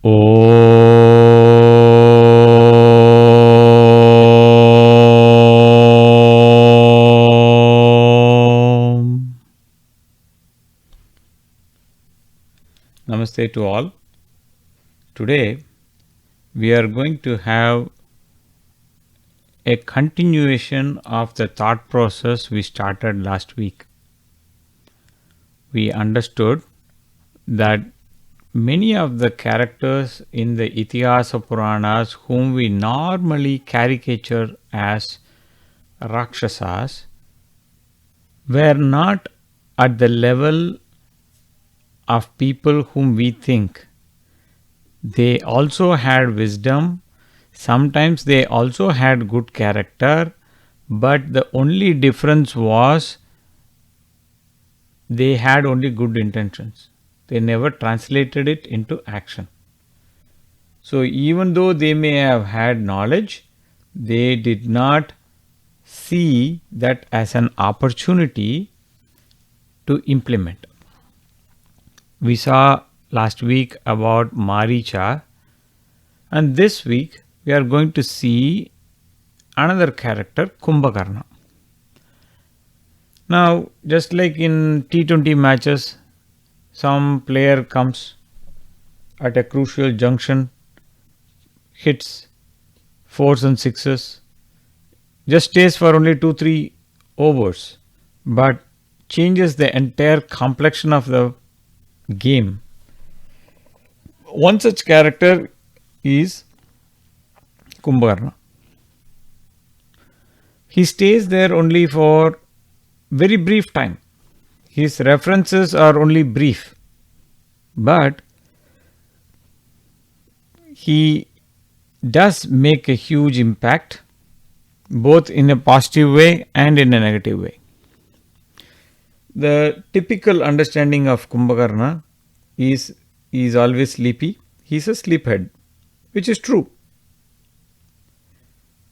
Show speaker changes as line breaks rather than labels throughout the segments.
Om. Namaste to all. Today we are going to have a continuation of the thought process we started last week. We understood that many of the characters in the Itihasa Puranas whom we normally caricature as Rakshasas were not at the level of people whom we think. They also had wisdom, sometimes they also had good character, but the only difference was they had only good intentions. They never translated it into action. So even though they may have had knowledge, they did not see that as an opportunity to implement. We saw last week about Maricha, and this week we are going to see another character, Kumbhakarna. Now, just like in T20 matches, some player comes at a crucial junction, hits 4s and 6s, just stays for only 2-3 overs, but changes the entire complexion of the game. One such character is Kumbhakarna. He stays there only for very brief time. His references are only brief, but he does make a huge impact both in a positive way and in a negative way. The typical understanding of Kumbhakarna is he is always sleepy. He is a sleephead, which is true.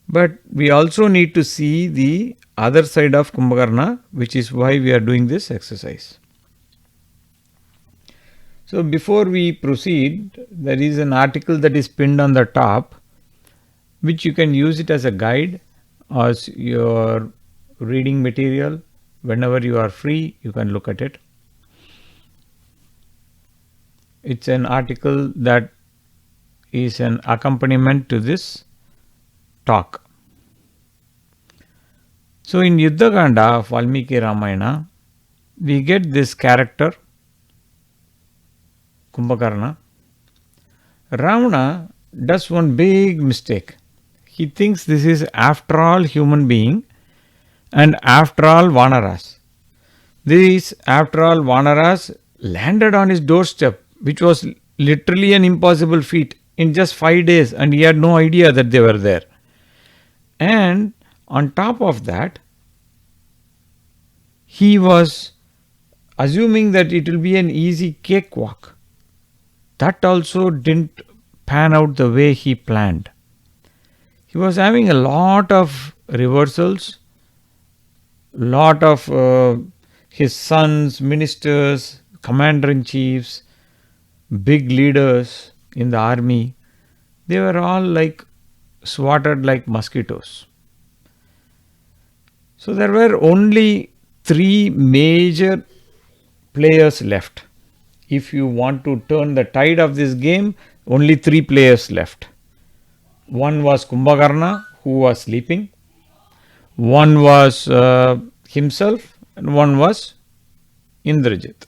But we also need to see the other side of Kumbhakarna, which is why we are doing this exercise. So before we proceed, there is an article that is pinned on the top, which you can use it as a guide, as your reading material. Whenever you are free, you can look at it. It's an article that is an accompaniment to this talk. So in Yuddhakanda of Valmiki Ramayana, we get this character, Kumbhakarna. Ravana does one big mistake. He thinks this is after all human being and after all Vanaras. These after all Vanaras landed on his doorstep, which was literally an impossible feat in just 5 days, and he had no idea that they were there. And on top of that, he was assuming that it will be an easy cakewalk. That also didn't pan out the way he planned. He was having a lot of reversals, lot of his sons, ministers, commander-in-chiefs, big leaders in the army. They were all like swatted like mosquitoes. So there were only 3 major players left. If you want to turn the tide of this game, only 3 players left. One was Kumbhakarna, who was sleeping. One was himself, and one was Indrajit.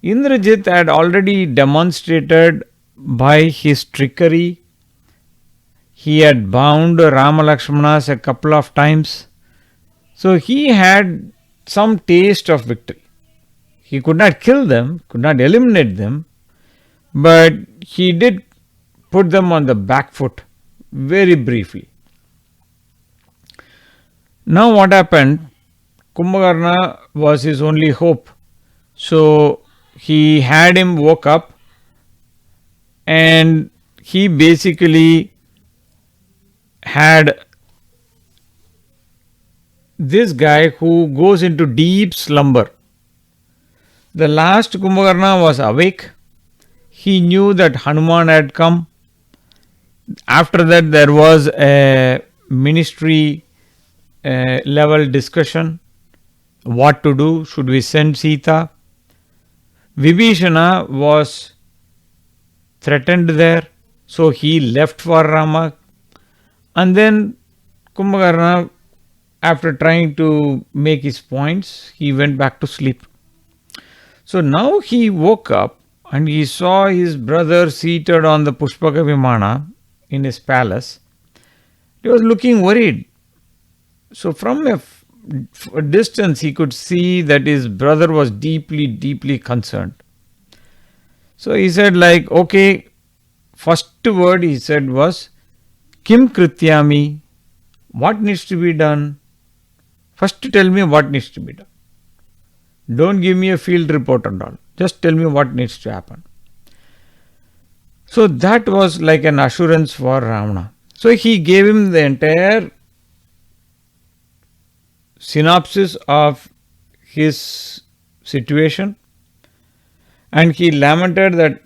Indrajit had already demonstrated by his trickery. He had bound Rama Lakshmanas a couple of times. So he had some taste of victory. He could not kill them, could not eliminate them, but he did put them on the back foot very briefly. Now what happened? Kumbhakarna was his only hope. So he had him woke up, and he basically had this guy who goes into deep slumber. The last Kumbhakarna was awake. he knew that Hanuman had come. After that, there was a ministry level discussion. What to do? Should we send Sita? Vibhishana was threatened there, so he left for Rama. And then Kumbhakarna, after trying to make his points, he went back to sleep. So now he woke up and he saw his brother seated on the Pushpaka Vimana in his palace. He was looking worried. So from a distance he could see that his brother was deeply, deeply concerned. So he said, like, okay, first word he said was, Kim Krityami, what needs to be done? First tell me what needs to be done. Don't give me a field report and all. Just tell me what needs to happen. So that was like an assurance for Ravana. So he gave him the entire synopsis of his situation, and he lamented that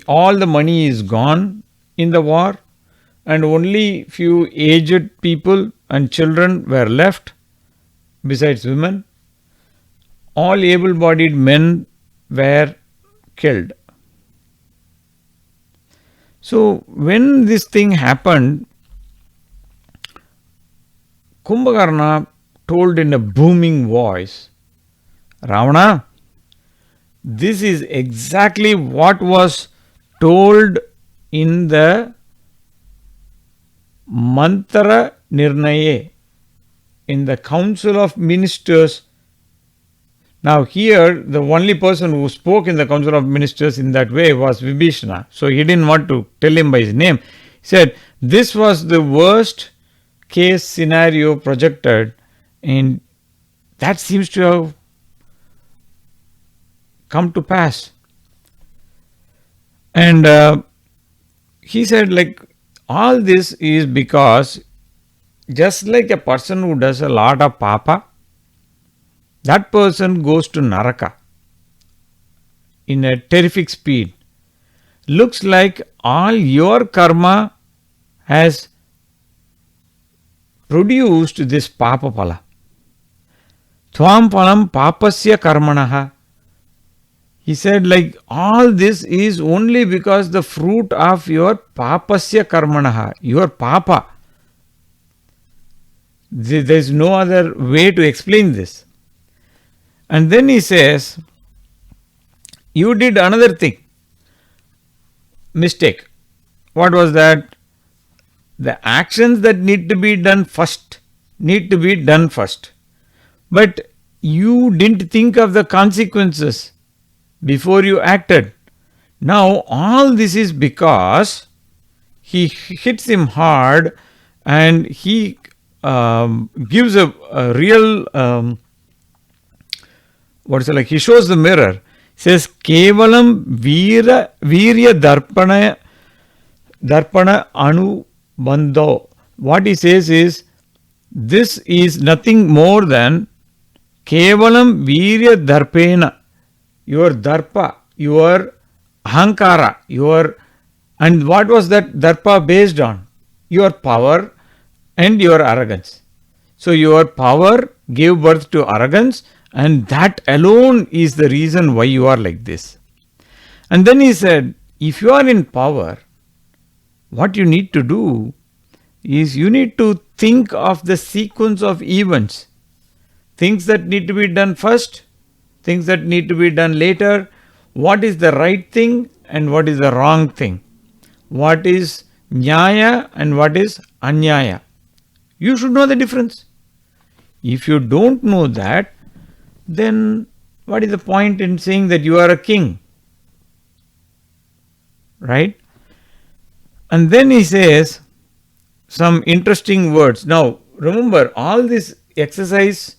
all the money is gone in the war and only few aged people and children were left besides women. All able-bodied men were killed. So when this thing happened, Kumbhakarna told in a booming voice, Ravana, this is exactly what was told in the Mantra Nirnaye, in the Council of Ministers. Now here, the only person who spoke in the Council of Ministers in that way was Vibhishana. So he didn't want to tell him by his name. He said, this was the worst case scenario projected, and that seems to have come to pass. And he said, like, all this is because just like a person who does a lot of papa, that person goes to Naraka in a terrific speed. Looks like all your karma has produced this papa pala. Tvam palam papasya karmanaha. He said, like, all this is only because the fruit of your papasya karmanaha, your papa. There is no other way to explain this. And then he says, you did another thing, mistake. What was that? The actions that need to be done first. But you didn't think of the consequences before you acted. Now all this is because he hits him hard and he gives a real he shows the mirror. He says, Kevalam virya darpana anu bandho. What he says is, this is nothing more than Kevalam virya darpena. Your darpa, your ahankara, and what was that darpa based on? Your power and your arrogance. So your power gave birth to arrogance, and that alone is the reason why you are like this. And then he said, if you are in power, what you need to do is you need to think of the sequence of events. Things that need to be done first, things that need to be done later, what is the right thing and what is the wrong thing, what is nyaya and what is anyaya. You should know the difference. If you don't know that, then what is the point in saying that you are a king? Right? And then he says some interesting words. Now, remember, all this exercise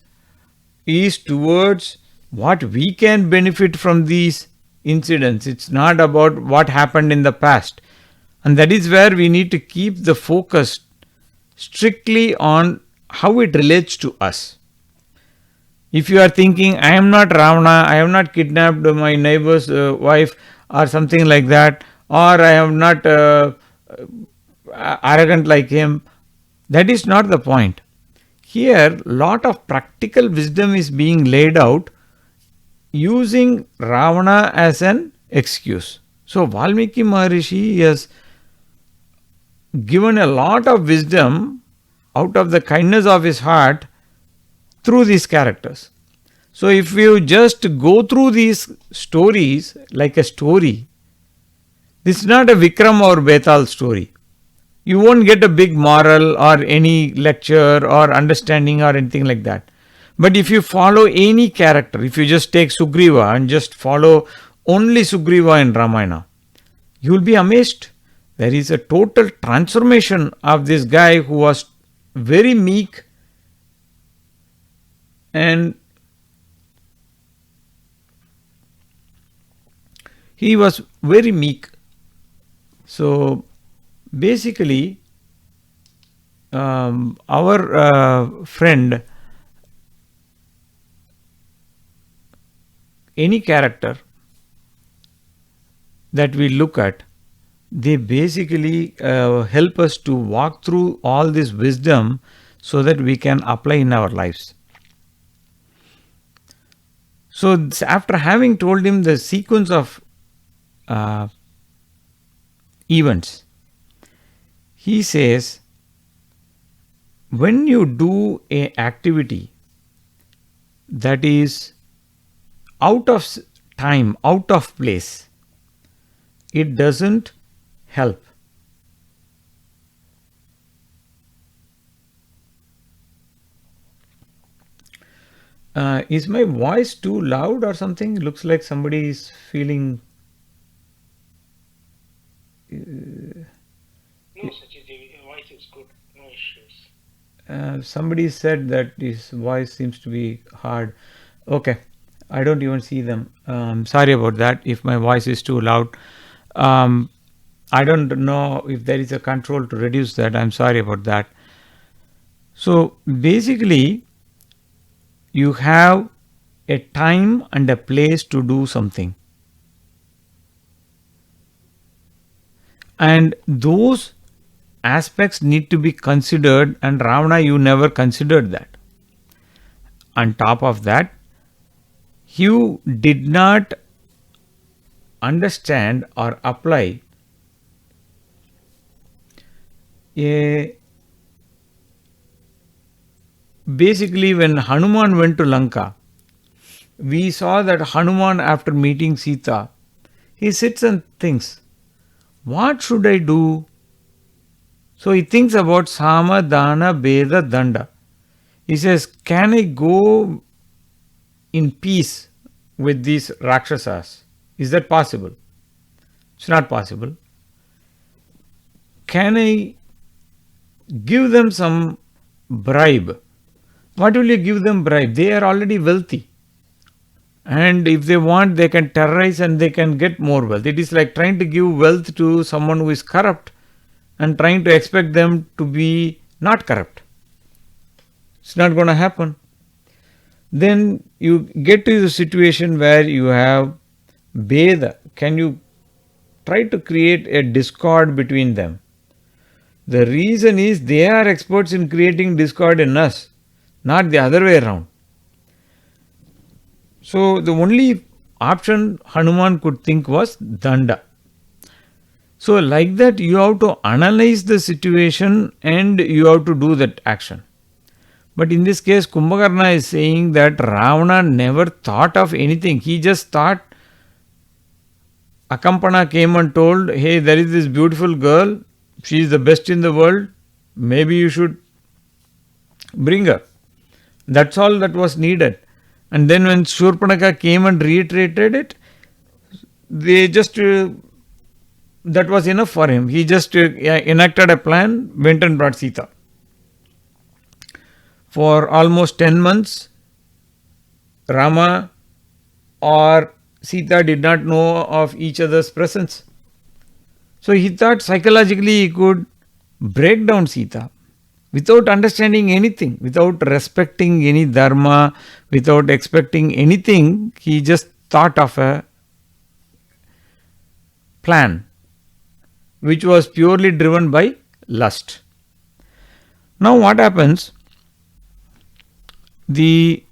is towards what we can benefit from these incidents. It's not about what happened in the past. And that is where we need to keep the focus strictly on how it relates to us. If you are thinking, I am not Ravana, I have not kidnapped my neighbor's wife, or something like that, or I am not arrogant like him. That is not the point. Here, lot of practical wisdom is being laid out using Ravana as an excuse. So, Valmiki Maharishi has given a lot of wisdom out of the kindness of his heart through these characters. So, if you just go through these stories like a story, this is not a Vikram or Betal story. You won't get a big moral or any lecture or understanding or anything like that. But if you follow any character, if you just take Sugriva and just follow only Sugriva in Ramayana, you will be amazed. There is a total transformation of this guy who was very meek and he was very meek. So basically, our friend, any character that we look at, they basically help us to walk through all this wisdom so that we can apply in our lives. So after having told him the sequence of events, he says, when you do an activity that is out of time, out of place, it doesn't help. Is my voice too loud or something? Looks like somebody is feeling.
No, Sachidevi, your voice is good, no issues.
Somebody said that his voice seems to be hard. Okay, I don't even see them. Sorry about that if my voice is too loud. I don't know if there is a control to reduce that. I'm sorry about that. So basically, you have a time and a place to do something. And those aspects need to be considered, and Ravana, you never considered that. On top of that, you did not understand or apply basically when Hanuman went to Lanka, we saw that Hanuman, after meeting Sita, he sits and thinks, what should I do? So he thinks about Sama, Dana, Beda, Danda. He says, can I go in peace with these Rakshasas? Is that possible? It's not possible. Can I give them some bribe? What will you give them bribe? They are already wealthy. And if they want, they can terrorize and they can get more wealth. It is like trying to give wealth to someone who is corrupt and trying to expect them to be not corrupt. It's not going to happen. Then you get to the situation where you have Beda. Can you try to create a discord between them? The reason is they are experts in creating discord in us, not the other way around. So the only option Hanuman could think was Danda. So like that, you have to analyze the situation and you have to do that action. But in this case, Kumbhakarna is saying that Ravana never thought of anything. He just thought, Akampana came and told, hey, there is this beautiful girl, she is the best in the world, maybe you should bring her. That's all that was needed. And then when Shurpanaka came and reiterated it, they just, that was enough for him. He just enacted a plan, went and brought Sita. For almost 10 months, Rama or Sita did not know of each other's presence. So he thought psychologically he could break down Sita without understanding anything, without respecting any dharma, without expecting anything. He just thought of a plan which was purely driven by lust. Now what happens? The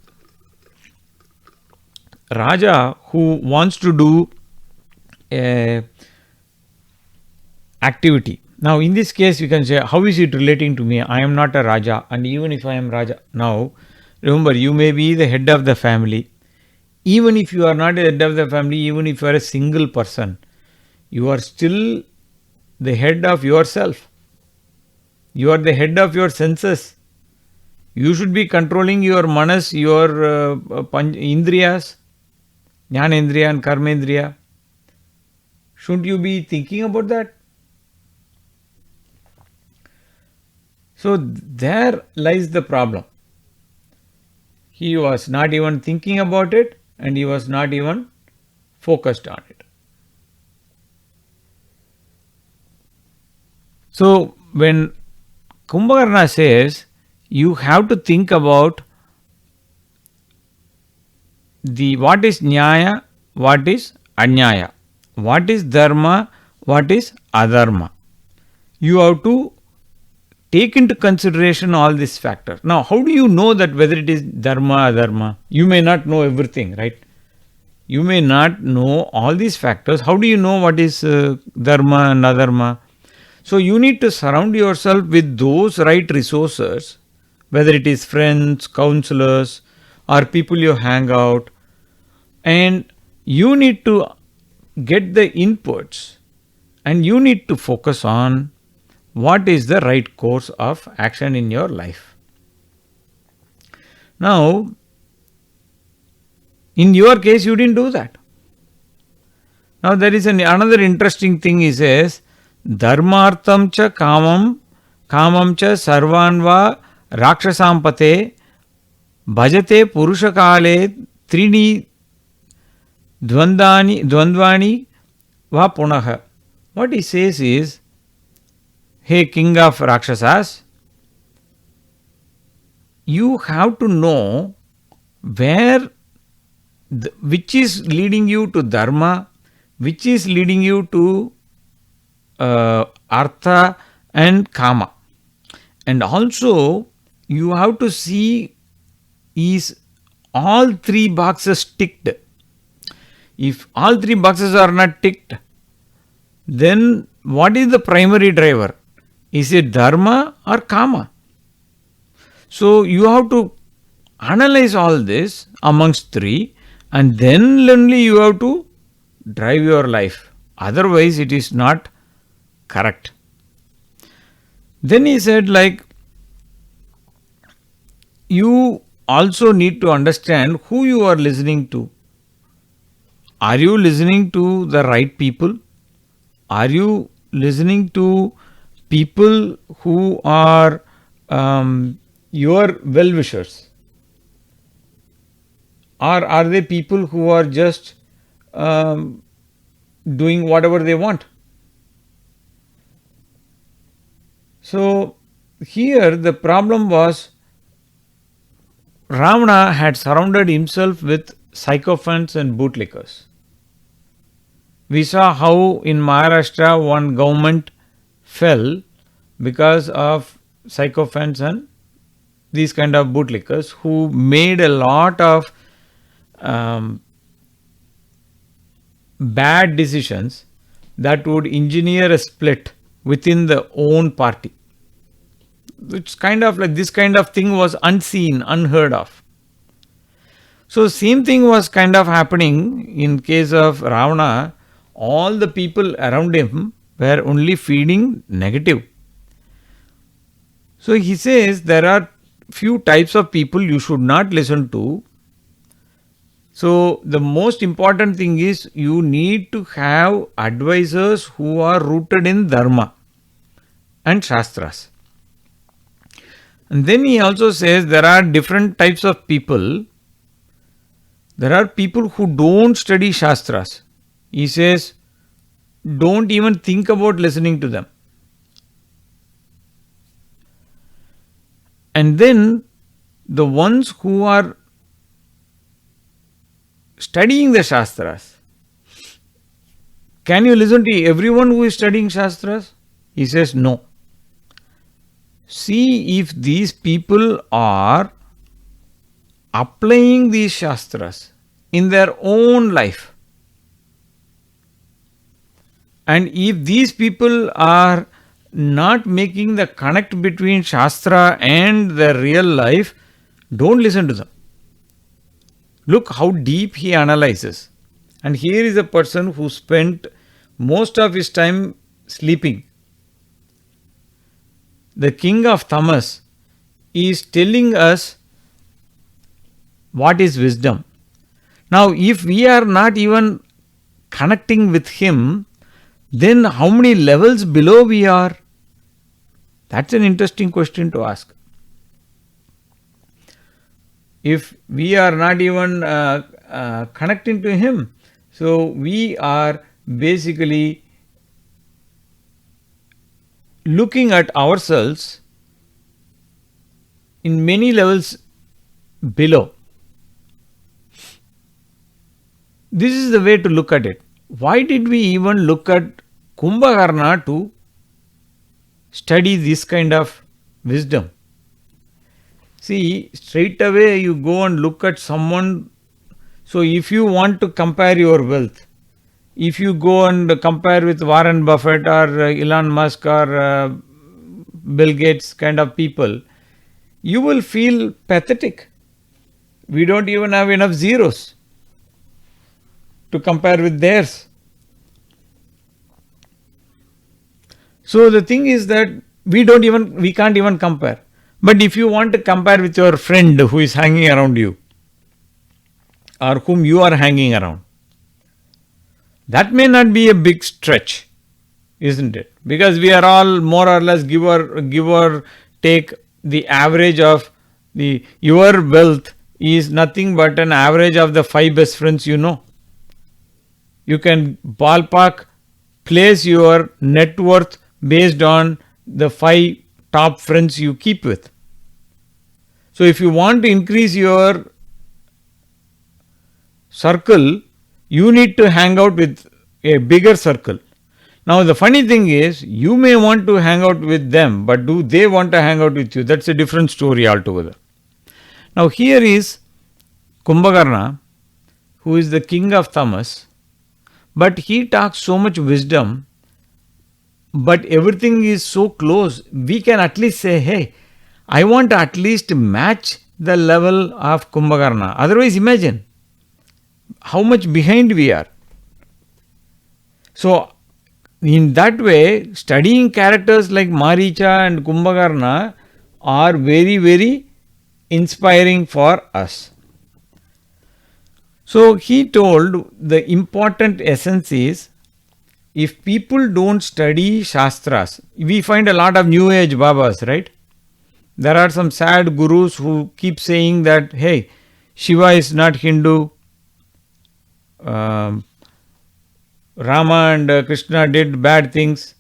Raja who wants to do a activity. Now in this case you can say, how is it relating to me? I am not a Raja, and even if I am Raja. Now remember, you may be the head of the family. Even if you are not the head of the family, even if you are a single person, you are still the head of yourself. You are the head of your senses. You should be controlling your manas, your indriyas, jnanendriya and karmendriya. Shouldn't you be thinking about that? So there lies the problem. He was not even thinking about it, and he was not even focused on it. So when Kumbhakarna says you have to think about what is Nyaya, what is Anyaya, what is Dharma, what is Adharma. You have to take into consideration all these factors. Now, how do you know that whether it is Dharma, Adharma? You may not know everything, right? You may not know all these factors. How do you know what is Dharma and Adharma? So, you need to surround yourself with those right resources, whether it is friends, counselors, or people you hang out, and you need to get the inputs, and you need to focus on what is the right course of action in your life. Now, in your case, you didn't do that. Now, there is another interesting thing. He says, Dharmartham cha kamam cha sarvanva rakshasampate bhajate purushakale trini dvandvani va punaha. What he says is, hey, king of Rakshasas, you have to know which is leading you to Dharma, which is leading you to Artha and Kama. And also, you have to see, is all three boxes ticked. If all three boxes are not ticked, then what is the primary driver? Is it Dharma or Kama? So you have to analyze all this amongst three, and then only you have to drive your life. Otherwise, it is not correct. Then he said, like, you also need to understand who you are listening to. Are you listening to the right people? Are you listening to people who are your well-wishers? Or are they people who are just doing whatever they want? So here the problem was, Ravana had surrounded himself with sycophants and bootlickers. We saw how in Maharashtra one government fell because of sycophants and these kind of bootlickers who made a lot of bad decisions that would engineer a split within the own party. It's kind of like this kind of thing was unseen, unheard of. So same thing was kind of happening in case of Ravana. All the people around him were only feeding negative. So he says there are few types of people you should not listen to. So the most important thing is you need to have advisors who are rooted in Dharma and Shastras. And then he also says there are different types of people. There are people who don't study Shastras. He says, don't even think about listening to them. And then the ones who are studying the Shastras, can you listen to everyone who is studying Shastras? He says no. See if these people are applying these Shastras in their own life. And if these people are not making the connect between Shastra and the real life, don't listen to them. Look how deep he analyzes. And here is a person who spent most of his time sleeping. The king of Tamas is telling us what is wisdom. Now, if we are not even connecting with him, then how many levels below we are? That's an interesting question to ask. If we are not even connecting to him, so we are basically looking at ourselves in many levels below. This is the way to look at it. Why did we even look at Kumbhakarna to study this kind of wisdom? See, straight away you go and look at someone. So if you want to compare your wealth, if you go and compare with Warren Buffett or Elon Musk or Bill Gates kind of people, you will feel pathetic. We don't even have enough zeros to compare with theirs. So the thing is that we can't even compare. But if you want to compare with your friend who is hanging around you or whom you are hanging around, that may not be a big stretch, isn't it? Because we are all more or less give or take the average of your wealth is nothing but an average of the 5 best friends you know. You can ballpark place your net worth based on the 5 top friends you keep with. So if you want to increase your circle, you need to hang out with a bigger circle. Now the funny thing is, you may want to hang out with them, but do they want to hang out with you? That's a different story altogether. Now here is Kumbhakarna, who is the king of Tamas, but he talks so much wisdom, but everything is so close. We can at least say, hey, I want to at least match the level of Kumbhakarna. Otherwise, imagine how much behind we are. So, in that way, studying characters like Maricha and Kumbhakarna are very, very inspiring for us. So, he told the important essence is, if people don't study Shastras, we find a lot of New Age Babas, right? There are some sad gurus who keep saying that, hey, Shiva is not Hindu, Rama and Krishna did bad things,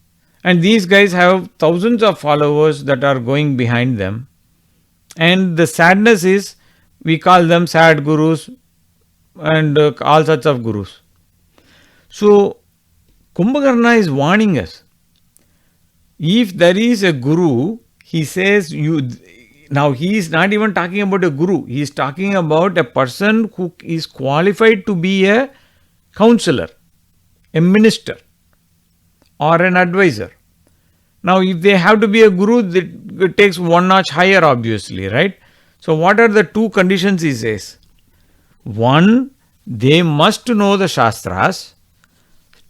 and these guys have thousands of followers that are going behind them. And the sadness is, we call them sad gurus and all sorts of gurus. So, Kumbhakarna is warning us. If there is a guru, he says now he is not even talking about a guru. He is talking about a person who is qualified to be a counselor, a minister, or an advisor. Now, if they have to be a guru, it takes one notch higher, obviously, right? So, what are the 2 conditions he says? 1, they must know the Shastras.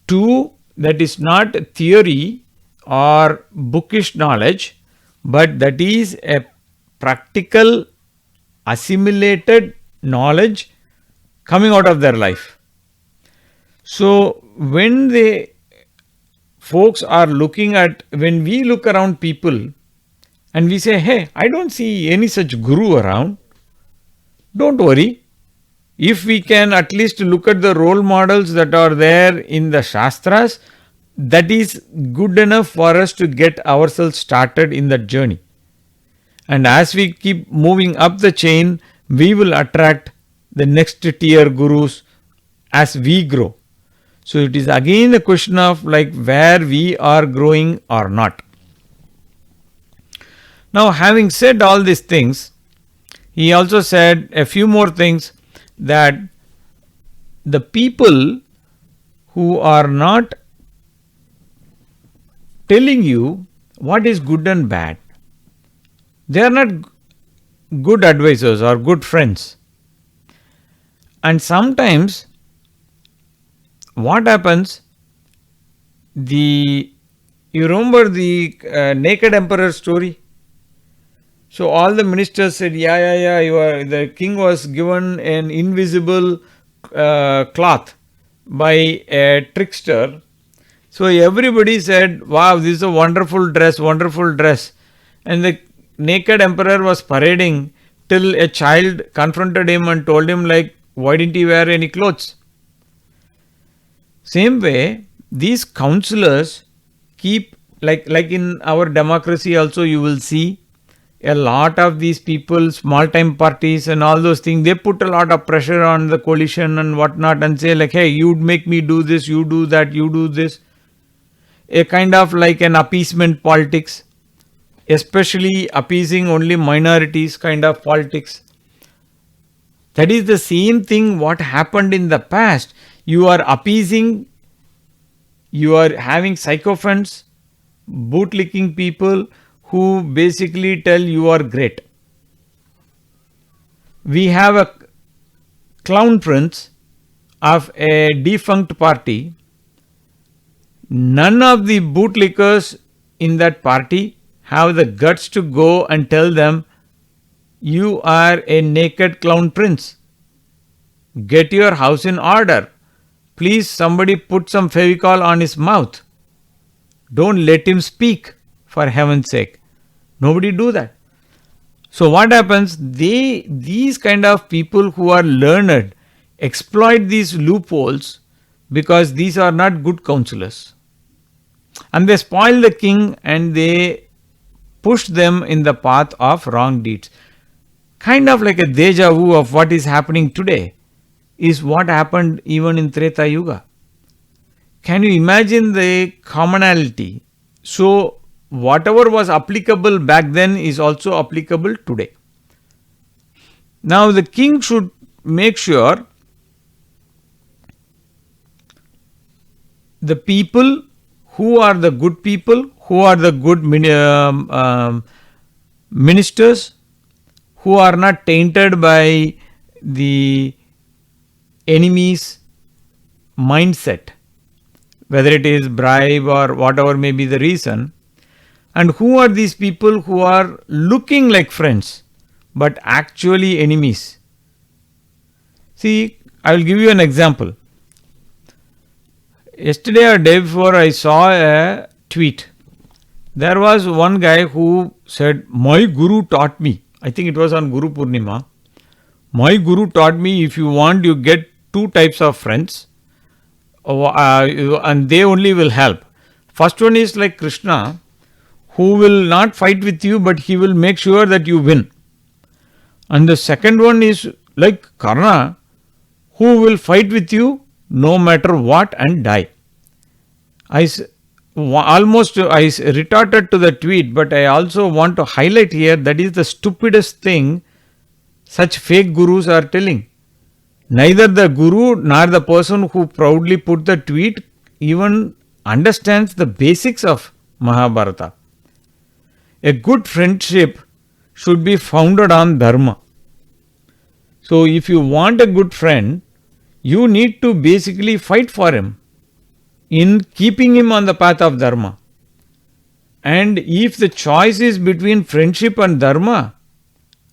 2, that is not theory or bookish knowledge, but that is a practical, assimilated knowledge coming out of their life. So, when folks are looking at, when we look around people and we say, hey, I don't see any such guru around, don't worry. If we can at least look at the role models that are there in the Shastras, that is good enough for us to get ourselves started in that journey. And as we keep moving up the chain, we will attract the next tier gurus as we grow. So it is again a question of like where we are growing or not. Now, having said all these things, he also said a few more things, that the people who are not telling you what is good and bad, they are not good advisors or good friends. And sometimes what happens, you remember the naked emperor story? So all the ministers said, the king was given an invisible cloth by a trickster. So everybody said, wow, this is a wonderful dress, wonderful dress. And the naked emperor was parading till a child confronted him and told him, like, why didn't he wear any clothes? Same way, these counselors keep, like in our democracy also, you will see a lot of these people, small time parties and all those things, they put a lot of pressure on the coalition and whatnot and say like, hey, you'd make me do this, you do that, you do this. A kind of like an appeasement politics, especially appeasing only minorities kind of politics. That is the same thing what happened in the past. You are appeasing, you are having sycophants, bootlicking people who basically tell you are great. We have a clown prince of a defunct party. None of the bootlickers in that party have the guts to go and tell them, you are a naked clown prince. Get your house in order. Please, somebody put some Fevicol on his mouth. Don't let him speak, for heaven's sake. Nobody do that. So what happens? These kind of people who are learned exploit these loopholes because these are not good counselors. And they spoil the king and they push them in the path of wrong deeds. Kind of like a deja vu of what is happening today is what happened even in Treta Yuga. Can you imagine the commonality? So whatever was applicable back then is also applicable today. Now the king should make sure the people who are the good people, who are the good ministers, who are not tainted by the enemy's mindset, whether it is bribe or whatever may be the reason. And who are these people who are looking like friends but actually enemies? See, I will give you an example. Yesterday or day before, I saw a tweet. There was one guy who said, my guru taught me. I think it was on Guru Purnima. My guru taught me, if you want, you get two types of friends and they only will help. First one is like Krishna, who will not fight with you, but he will make sure that you win. And the second one is like Karna, who will fight with you no matter what and die. I retorted to the tweet, but I also want to highlight here that is the stupidest thing such fake gurus are telling. Neither the guru nor the person who proudly put the tweet even understands the basics of Mahabharata. A good friendship should be founded on Dharma. So if you want a good friend, you need to basically fight for him in keeping him on the path of Dharma. And if the choice is between friendship and Dharma,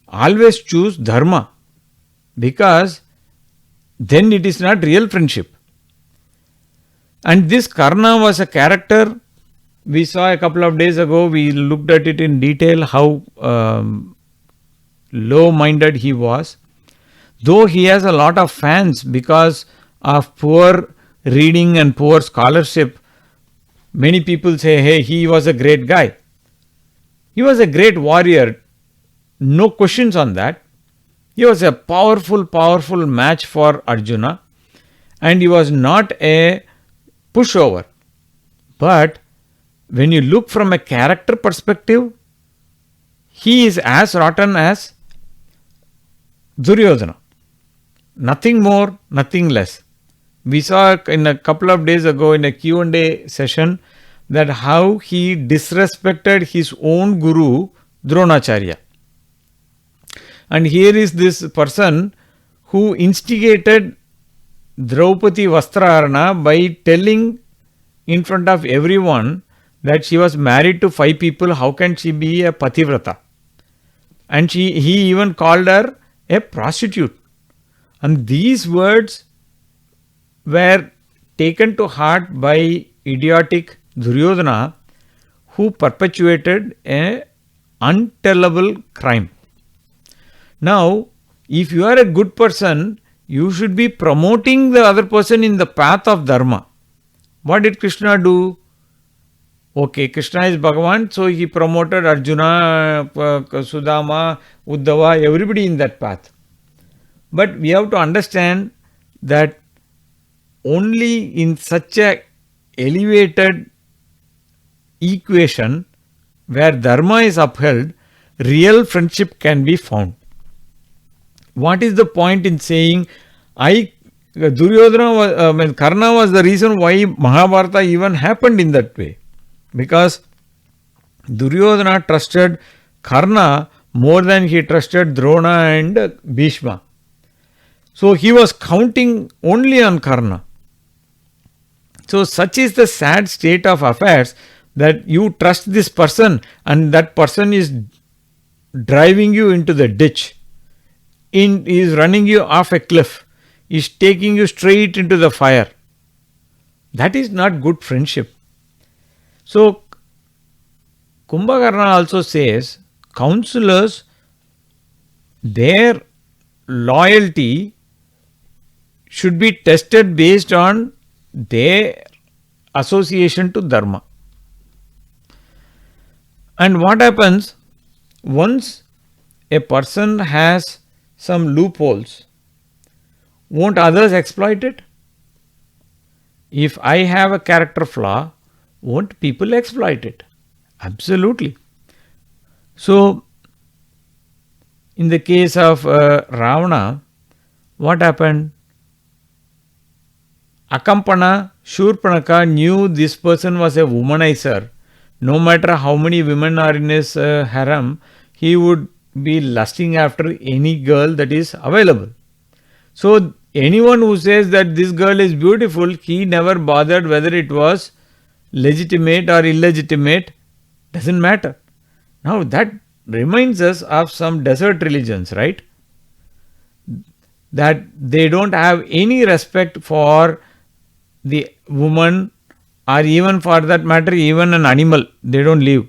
always choose Dharma, because then it is not real friendship. And this Karna was a character we saw a couple of days ago. We looked at it in detail, how low-minded he was. Though he has a lot of fans because of poor reading and poor scholarship, many people say, hey, he was a great guy. He was a great warrior, no questions on that. He was a powerful match for Arjuna, and he was not a pushover. But when you look from a character perspective, he is as rotten as Duryodhana. Nothing more, nothing less. We saw in a couple of days ago in a Q&A session that how he disrespected his own guru Dronacharya. And here is this person who instigated Draupadi Vastrahara by telling in front of everyone that she was married to 5 people, how can she be a pativrata? And he even called her a prostitute. And these words were taken to heart by idiotic Duryodhana, who perpetuated an untellable crime. Now, if you are a good person, you should be promoting the other person in the path of Dharma. What did Krishna do? Okay, Krishna is Bhagavan, so he promoted Arjuna, Sudama, Uddhava, everybody in that path. But we have to understand that only in such a elevated equation where Dharma is upheld, real friendship can be found. What is the point in saying Duryodhana Karna was the reason why Mahabharata even happened in that way? Because Duryodhana trusted Karna more than he trusted Drona and Bhishma. So he was counting only on Karna. So such is the sad state of affairs that you trust this person and that person is driving you into the ditch, is running you off a cliff, is taking you straight into the fire. That is not good friendship. So Kumbhakarna also says counselors, their loyalty should be tested based on their association to Dharma. And what happens once a person has some loopholes, won't others exploit it? If I have a character flaw, won't people exploit it? Absolutely. So, in the case of Ravana, what happened? Akampana, Shurpanaka knew this person was a womanizer. No matter how many women are in his harem, he would be lusting after any girl that is available. So, anyone who says that this girl is beautiful, he never bothered whether it was legitimate or illegitimate, doesn't matter. Now, that reminds us of some desert religions, right? That they don't have any respect for the woman or even for that matter even an animal. They don't live.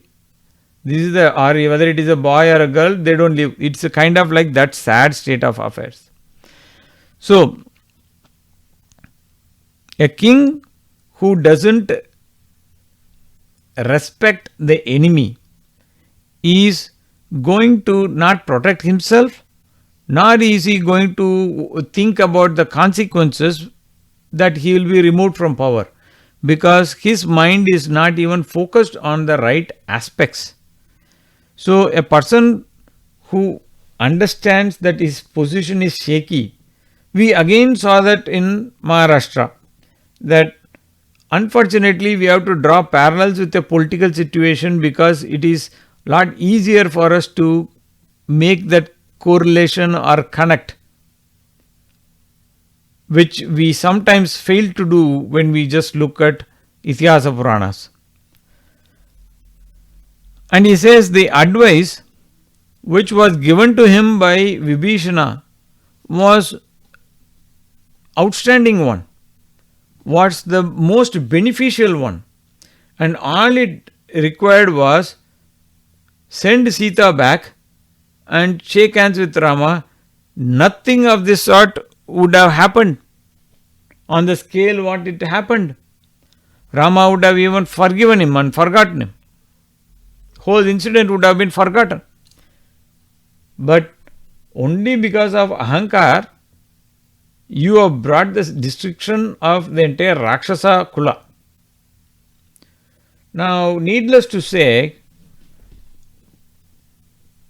This is or whether it is a boy or a girl, they don't live. It's a kind of like that sad state of affairs. So, a king who doesn't respect the enemy is going to not protect himself, nor is he going to think about the consequences that he will be removed from power, because his mind is not even focused on the right aspects. So, a person who understands that his position is shaky, we again saw that in Maharashtra, that unfortunately we have to draw parallels with the political situation because it is a lot easier for us to make that correlation or connect, which we sometimes fail to do when we just look at Itihasa Puranas. And he says the advice which was given to him by Vibhishana was outstanding one, was the most beneficial one, and all it required was send Sita back and shake hands with Rama. Nothing of this sort would have happened on the scale what it happened. Rama would have even forgiven him and forgotten him. Whole incident would have been forgotten. But only because of Ahankar, you have brought the destruction of the entire Rakshasa Kula. Now, needless to say,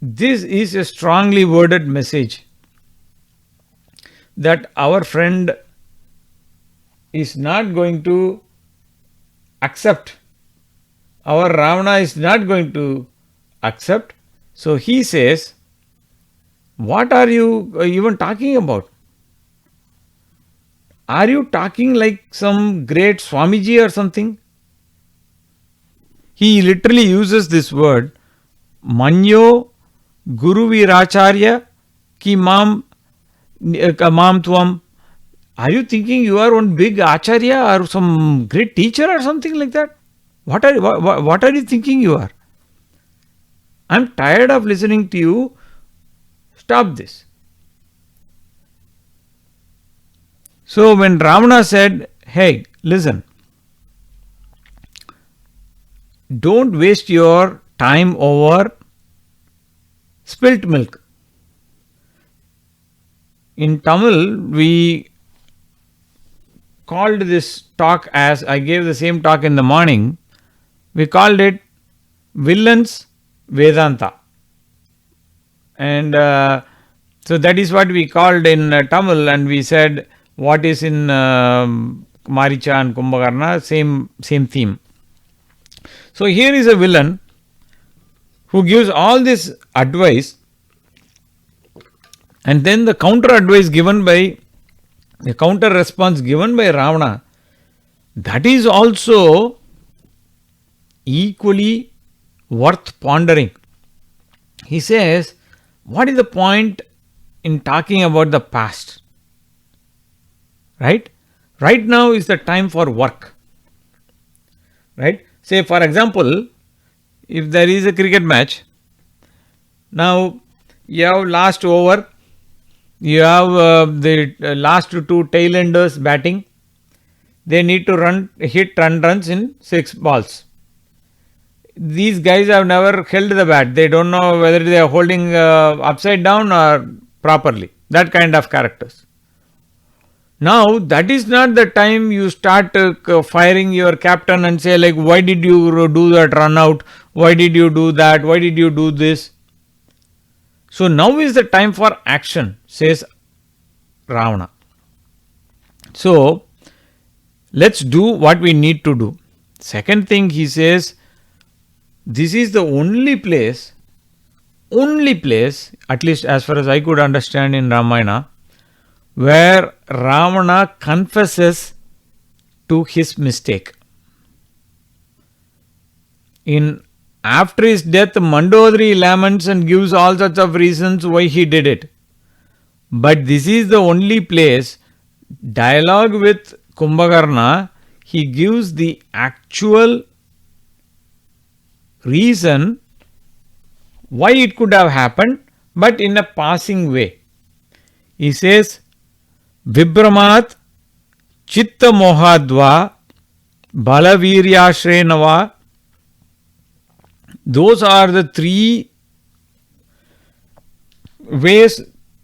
this is a strongly worded message that our friend is not going to accept. Our Ravana is not going to accept. So he says, what are you even talking about? Are you talking like some great Swamiji or something? He literally uses this word, Manyo Guru Viracharya ki mam tvam. Are you thinking you are one big acharya or some great teacher or something like that? What are you thinking you are? I'm tired of listening to you. Stop this. So when Ravana said, hey, listen, don't waste your time over spilt milk. In Tamil, we called this talk, as I gave the same talk in the morning, we called it Villains Vedanta. And so that is what we called in Tamil, and we said what is in Maricha and Kumbhakarna, same theme. So here is a villain who gives all this advice, and then the counter advice given by, the counter response given by Ravana, that is also equally worth pondering. He says, what is the point in talking about the past? Right? Right now is the time for work. Right? Say, for example, if there is a cricket match, now you have last over, you have the last two tailenders batting, they need to hit runs in 6 balls. These guys have never held the bat, they don't know whether they are holding upside down or properly, that kind of characters. Now that is not the time you start firing your captain and say like, why did you do that run out, why did you do that, why did you do this. So now is the time for action, says Ravana. So let's do what we need to do. Second thing he says, this is the only place, at least as far as I could understand in Ramayana, where Ravana confesses to his mistake. After his death, Mandodari laments and gives all sorts of reasons why he did it. But this is the only place, dialogue with Kumbhakarna, he gives the actual reason why it could have happened, but in a passing way. He says, Vibhramat Chitta Mohadva Balaviryashrenava. Those are the 3 ways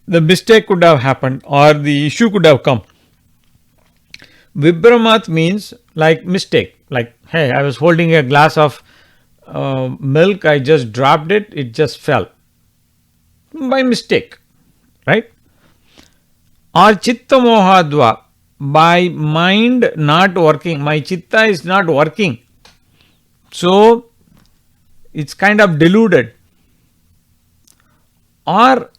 the mistake could have happened or the issue could have come. Vibhramat means like mistake, like, hey, I was holding a glass of milk, I just dropped it, it just fell by mistake, right? Or Chitta Mohadva, by mind not working, my chitta is not working, so it's kind of deluded. Or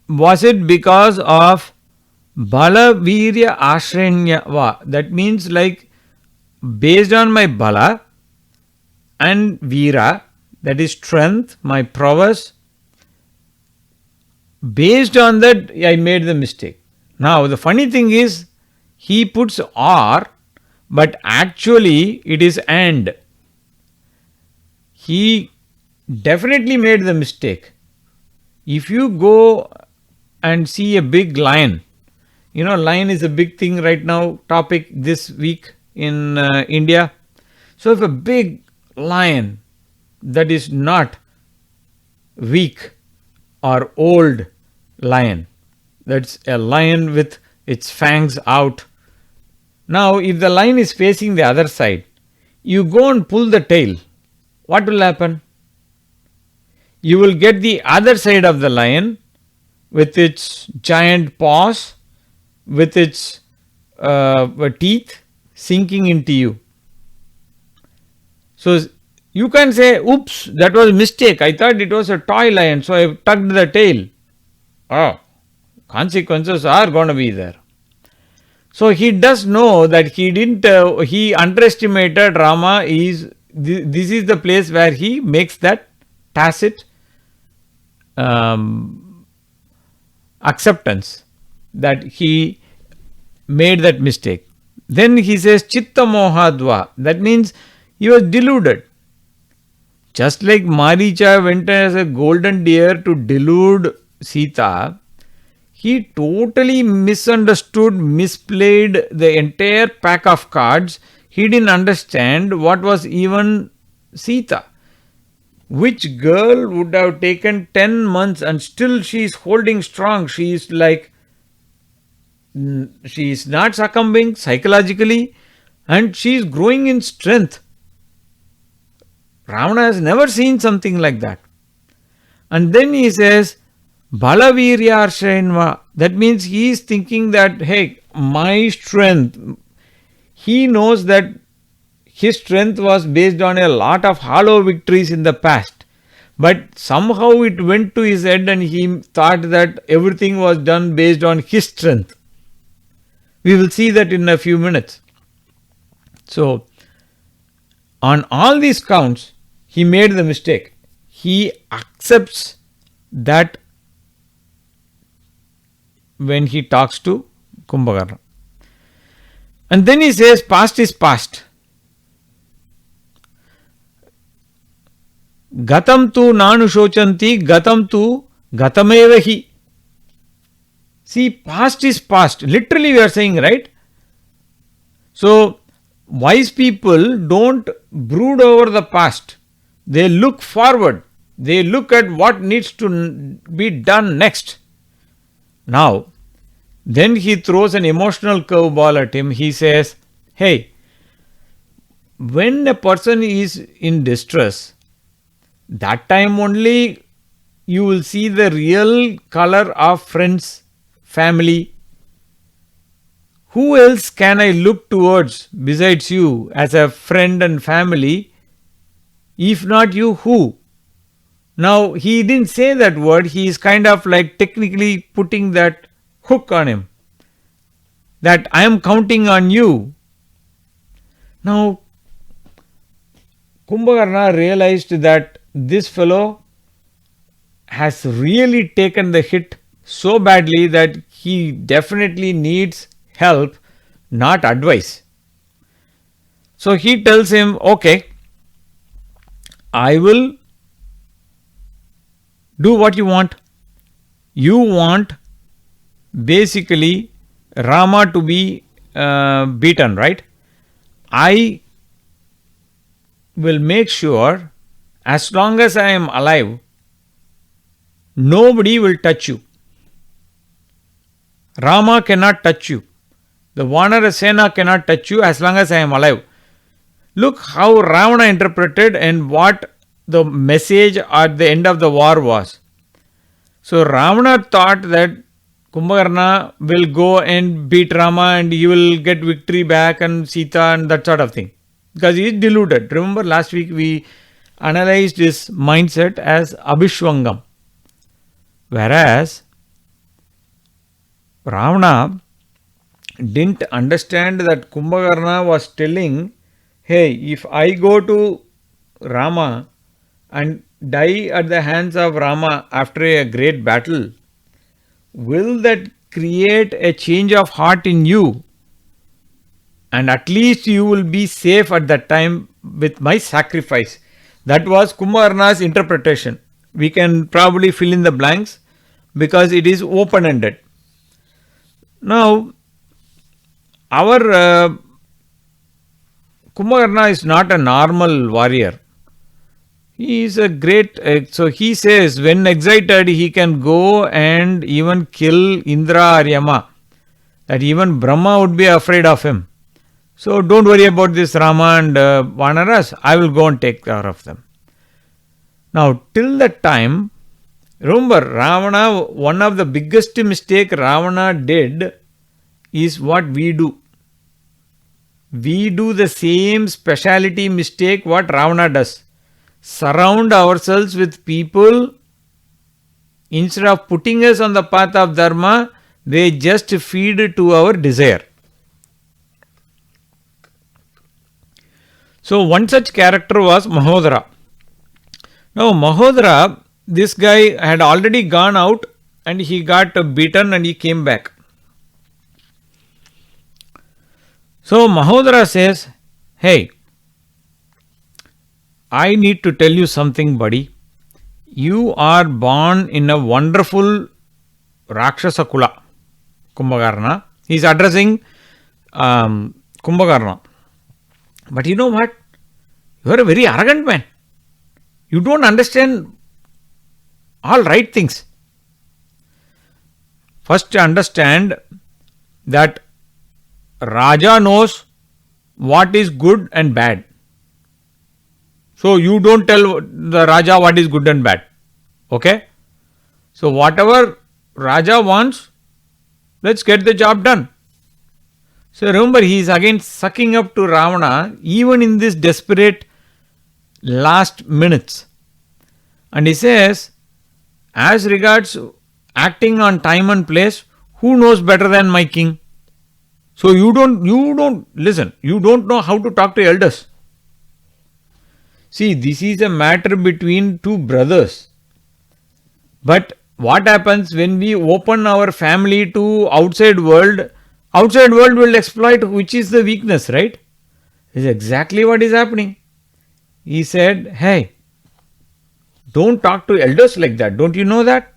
was it because of Bala Virya Ashrenyava, that means like based on my Bala and Vira, that is strength, my prowess, based on that I made the mistake. Now the funny thing is, he puts or, but actually it is and. He definitely made the mistake. If you go and see a big lion, lion is a big thing right now, topic this week in India. So if a big lion that is not weak or old lion, that's a lion with its fangs out. Now if the lion is facing the other side, you go and pull the tail, what will happen? You will get the other side of the lion with its giant paws, with its teeth sinking into you. So you can say, oops, that was a mistake. I thought it was a toy lion, so I tugged the tail. Oh, consequences are going to be there. So he does know that he didn't, he underestimated Rama. This is the place where he makes that tacit acceptance that he made that mistake. Then he says chitta mohadva. That means he was deluded. Just like Maricha went as a golden deer to delude Sita, he totally misunderstood, misplayed the entire pack of cards. He didn't understand what was even Sita. Which girl would have taken 10 months and still she is holding strong? She is like, she is not succumbing psychologically and she is growing in strength. Ravana has never seen something like that. And then he says, Balaviryarshainva. That means he is thinking that, hey, my strength, he knows that his strength was based on a lot of hollow victories in the past. But somehow it went to his head and he thought that everything was done based on his strength. We will see that in a few minutes. So, on all these counts, he made the mistake. He accepts that when he talks to Kumbhakarna. And then he says, past is past. Gatam tu nanu shochanti, gatam tu gatamevahi. See, past is past. Literally we are saying, right? So, wise people don't brood over the past. They look forward. They look at what needs to be done next. Now, then he throws an emotional curveball at him. He says, hey, when a person is in distress, that time only you will see the real color of friends, family. Who else can I look towards besides you as a friend and family? If not you, who? Now, he didn't say that word. He is kind of like technically putting that hook on him. That I am counting on you. Now, Kumbhakarna realized that this fellow has really taken the hit so badly that he definitely needs help, not advice. So he tells him, okay, I will do what you want. You want basically Rama to be beaten, right? I will make sure as long as I am alive, nobody will touch you. Rama cannot touch you. The Vanara Sena cannot touch you as long as I am alive. Look how Ravana interpreted and what the message at the end of the war was. So Ravana thought that Kumbhakarna will go and beat Rama and he will get victory back and Sita and that sort of thing. Because he is deluded. Remember last week we analyzed his mindset as Abhishwangam. Whereas Ravana didn't understand that Kumbhakarna was telling, hey, if I go to Rama and die at the hands of Rama after a great battle, will that create a change of heart in you? And at least you will be safe at that time with my sacrifice. That was Kumbhakarna's interpretation. We can probably fill in the blanks because it is open-ended. Now, our Kumbhakarna is not a normal warrior. He is a great, so he says when excited he can go and even kill Indra or Yama. That even Brahma would be afraid of him. So don't worry about this Rama and Vanaras. I will go and take care of them. Now, till that time, remember Ravana, one of the biggest mistake Ravana did is what we do. We do the same speciality mistake what Ravana does. Surround ourselves with people, instead of putting us on the path of Dharma, they just feed to our desire. So one such character was Mahodara. Now Mahodara, this guy had already gone out and he got beaten and he came back. So Mahodara says, hey, I need to tell you something, buddy. You are born in a wonderful Rakshasa Kula, Kumbhakarna. He is addressing Kumbhakarna. But you know what? You are a very arrogant man. You don't understand all right things. First understand that Raja knows what is good and bad. So you don't tell the Raja what is good and bad. Okay? So whatever Raja wants, let's get the job done. So remember, he is again sucking up to Ravana even in this desperate last minutes. And he says, as regards acting on time and place, who knows better than my king? So you don't listen, you don't know how to talk to elders. See, this is a matter between two brothers. But what happens when we open our family to outside world will exploit which is the weakness, right? This is exactly what is happening. He said, hey, don't talk to elders like that. Don't you know that?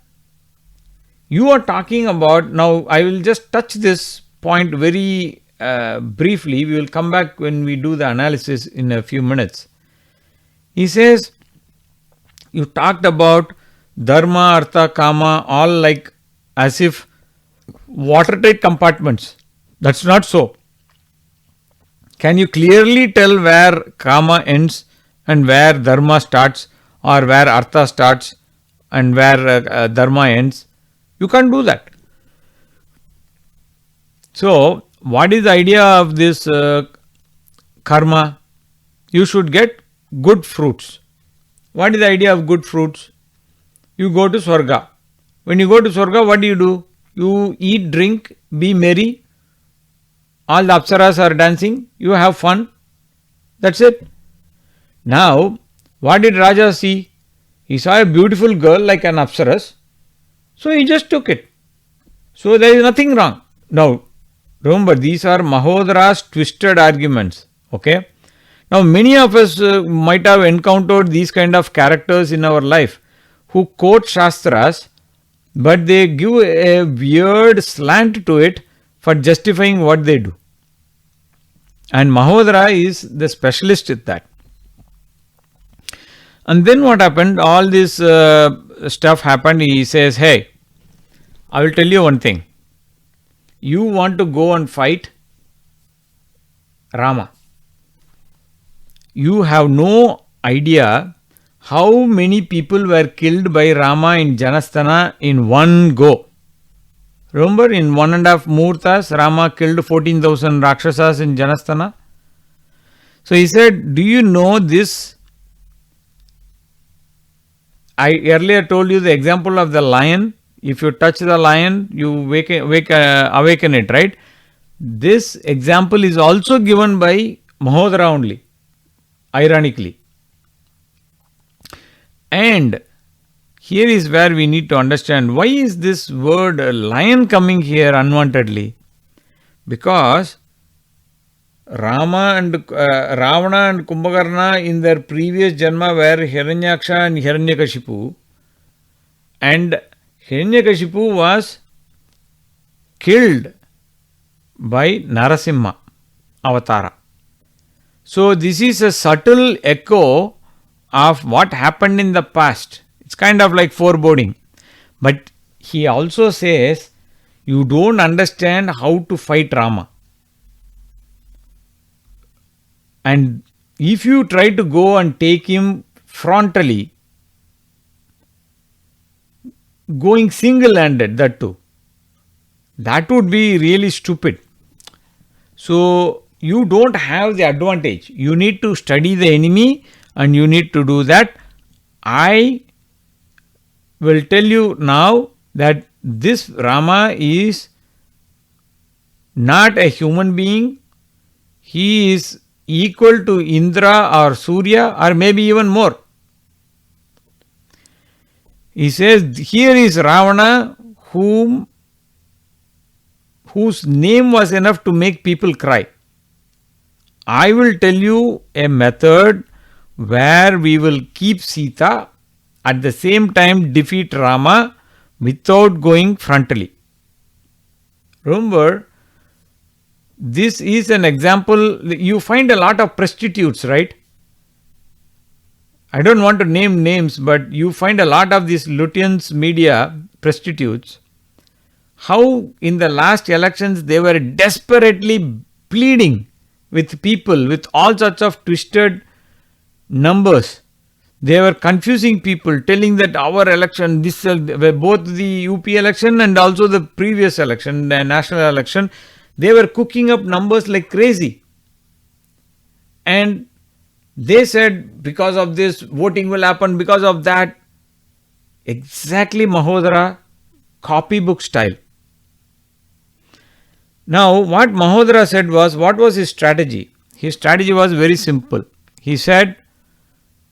You are talking about, now I will just touch this point very briefly. We will come back when we do the analysis in a few minutes. He says, you talked about Dharma, Artha, Kama, all like as if watertight compartments. That's not so. Can you clearly tell where Kama ends and where Dharma starts, or where Artha starts and where Dharma ends? You can't do that. So, what is the idea of this karma? You should get good fruits. What is the idea of good fruits? You go to Swarga. When you go to Swarga, what do? You eat, drink, be merry. All the apsaras are dancing. You have fun. That's it. Now, what did Raja see? He saw a beautiful girl like an apsaras. So he just took it. So there is nothing wrong. Now, remember, these are Mahodara's twisted arguments. Okay. Now, many of us might have encountered these kind of characters in our life who quote Shastras, but they give a weird slant to it for justifying what they do. And Mahodara is the specialist at that. And then what happened? All this stuff happened. He says, hey, I will tell you one thing. You want to go and fight Rama. You have no idea how many people were killed by Rama in Janasthana in one go. Remember, in 1.5 Muhurtas, Rama killed 14,000 Rakshasas in Janasthana. So he said, do you know this? I earlier told you the example of the lion. If you touch the lion, you awaken it, right? This example is also given by Mahodara only, ironically. And here is where we need to understand why is this word lion coming here unwantedly? Because Ravana and Kumbhakarna in their previous janma were Hiranyaksha and Hiranyakashipu, and Hiranyakashipu was killed by Narasimha Avatara. So this is a subtle echo of what happened in the past. It's kind of like foreboding. But he also says, you don't understand how to fight Rama. And if you try to go and take him frontally, going single-handed, that too, that would be really stupid. So you don't have the advantage. You need to study the enemy and you need to do that. I will tell you now that this Rama is not a human being. He is equal to Indra or Surya or maybe even more. He says, here is Ravana whose name was enough to make people cry. I will tell you a method where we will keep Sita, at the same time defeat Rama without going frontally. Remember, this is an example. You find a lot of prostitutes, right? I don't want to name names, but you find a lot of these Lutyens media prostitutes. How in the last elections they were desperately pleading with people with all sorts of twisted numbers. They were confusing people, telling that our election, both the UP election and also the previous election, the national election, they were cooking up numbers like crazy. And they said because of this voting will happen, because of that. Exactly Mahodara, copybook style. Now what Mahodara said was, what was his strategy? His strategy was very simple. He said,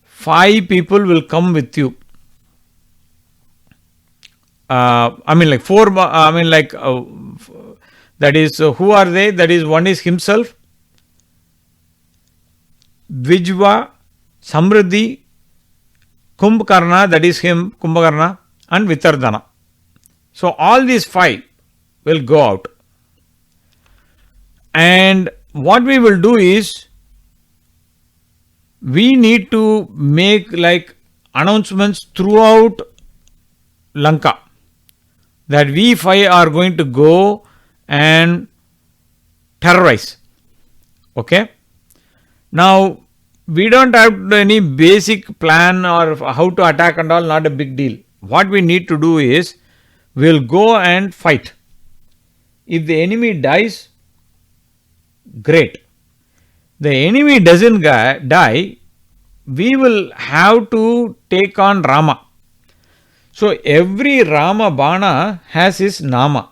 5 people will come with you. That is, who are they? That is, one is himself, Dvijva, Samriddhi, Kumbhakarna, that is him, Kumbhakarna, and Vitardhana. So all these 5 will go out. And what we will do is, we need to make like announcements throughout Lanka that we 5 are going to go and terrorize. Okay? Now, we don't have any basic plan or how to attack and all, not a big deal. What we need to do is, we'll go and fight. If the enemy dies, great. The enemy doesn't die, we will have to take on Rama. So every Rama Bana has his Nama.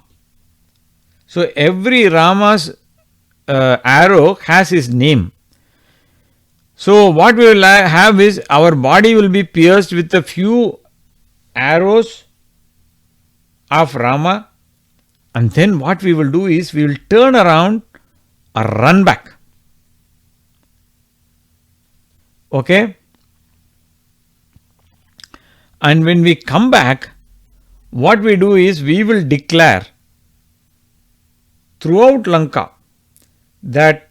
So every Rama's arrow has his name. So what we will have is, our body will be pierced with a few arrows of Rama, and then what we will do is, we will turn around or run back. Okay? And when we come back, what we do is, we will declare throughout Lanka that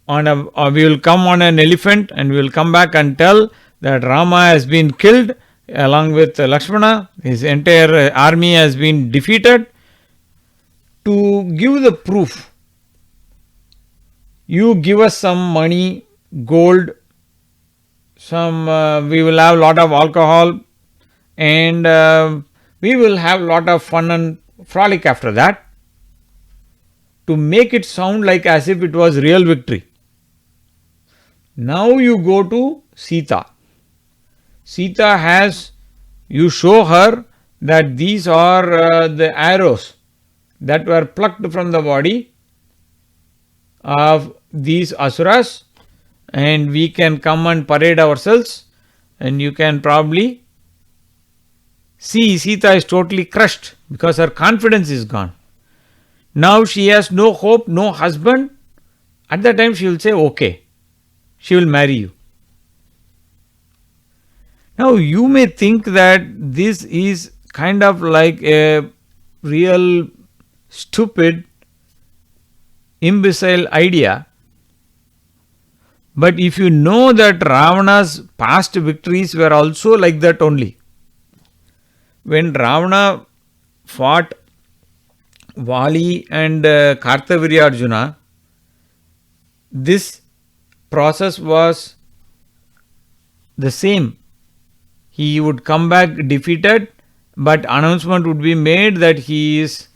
we will come on an elephant and we will come back and tell that Rama has been killed along with Lakshmana, his entire army has been defeated. To give the proof, you give us some money, gold, we will have a lot of alcohol, and we will have a lot of fun and frolic after that, to make it sound like as if it was real victory. Now you go to Sita. Sita has, you show her that these are the arrows that were plucked from the body of these asuras, and we can come and parade ourselves, and you can probably see Sita is totally crushed because her confidence is gone. Now she has no hope, no husband. At that time she will say, okay, she will marry you. Now you may think that this is kind of like a real stupid, imbecile idea. But if you know that Ravana's past victories were also like that only. When Ravana fought Vali and Kartavirya Arjuna, this process was the same. He would come back defeated, but announcement would be made that he is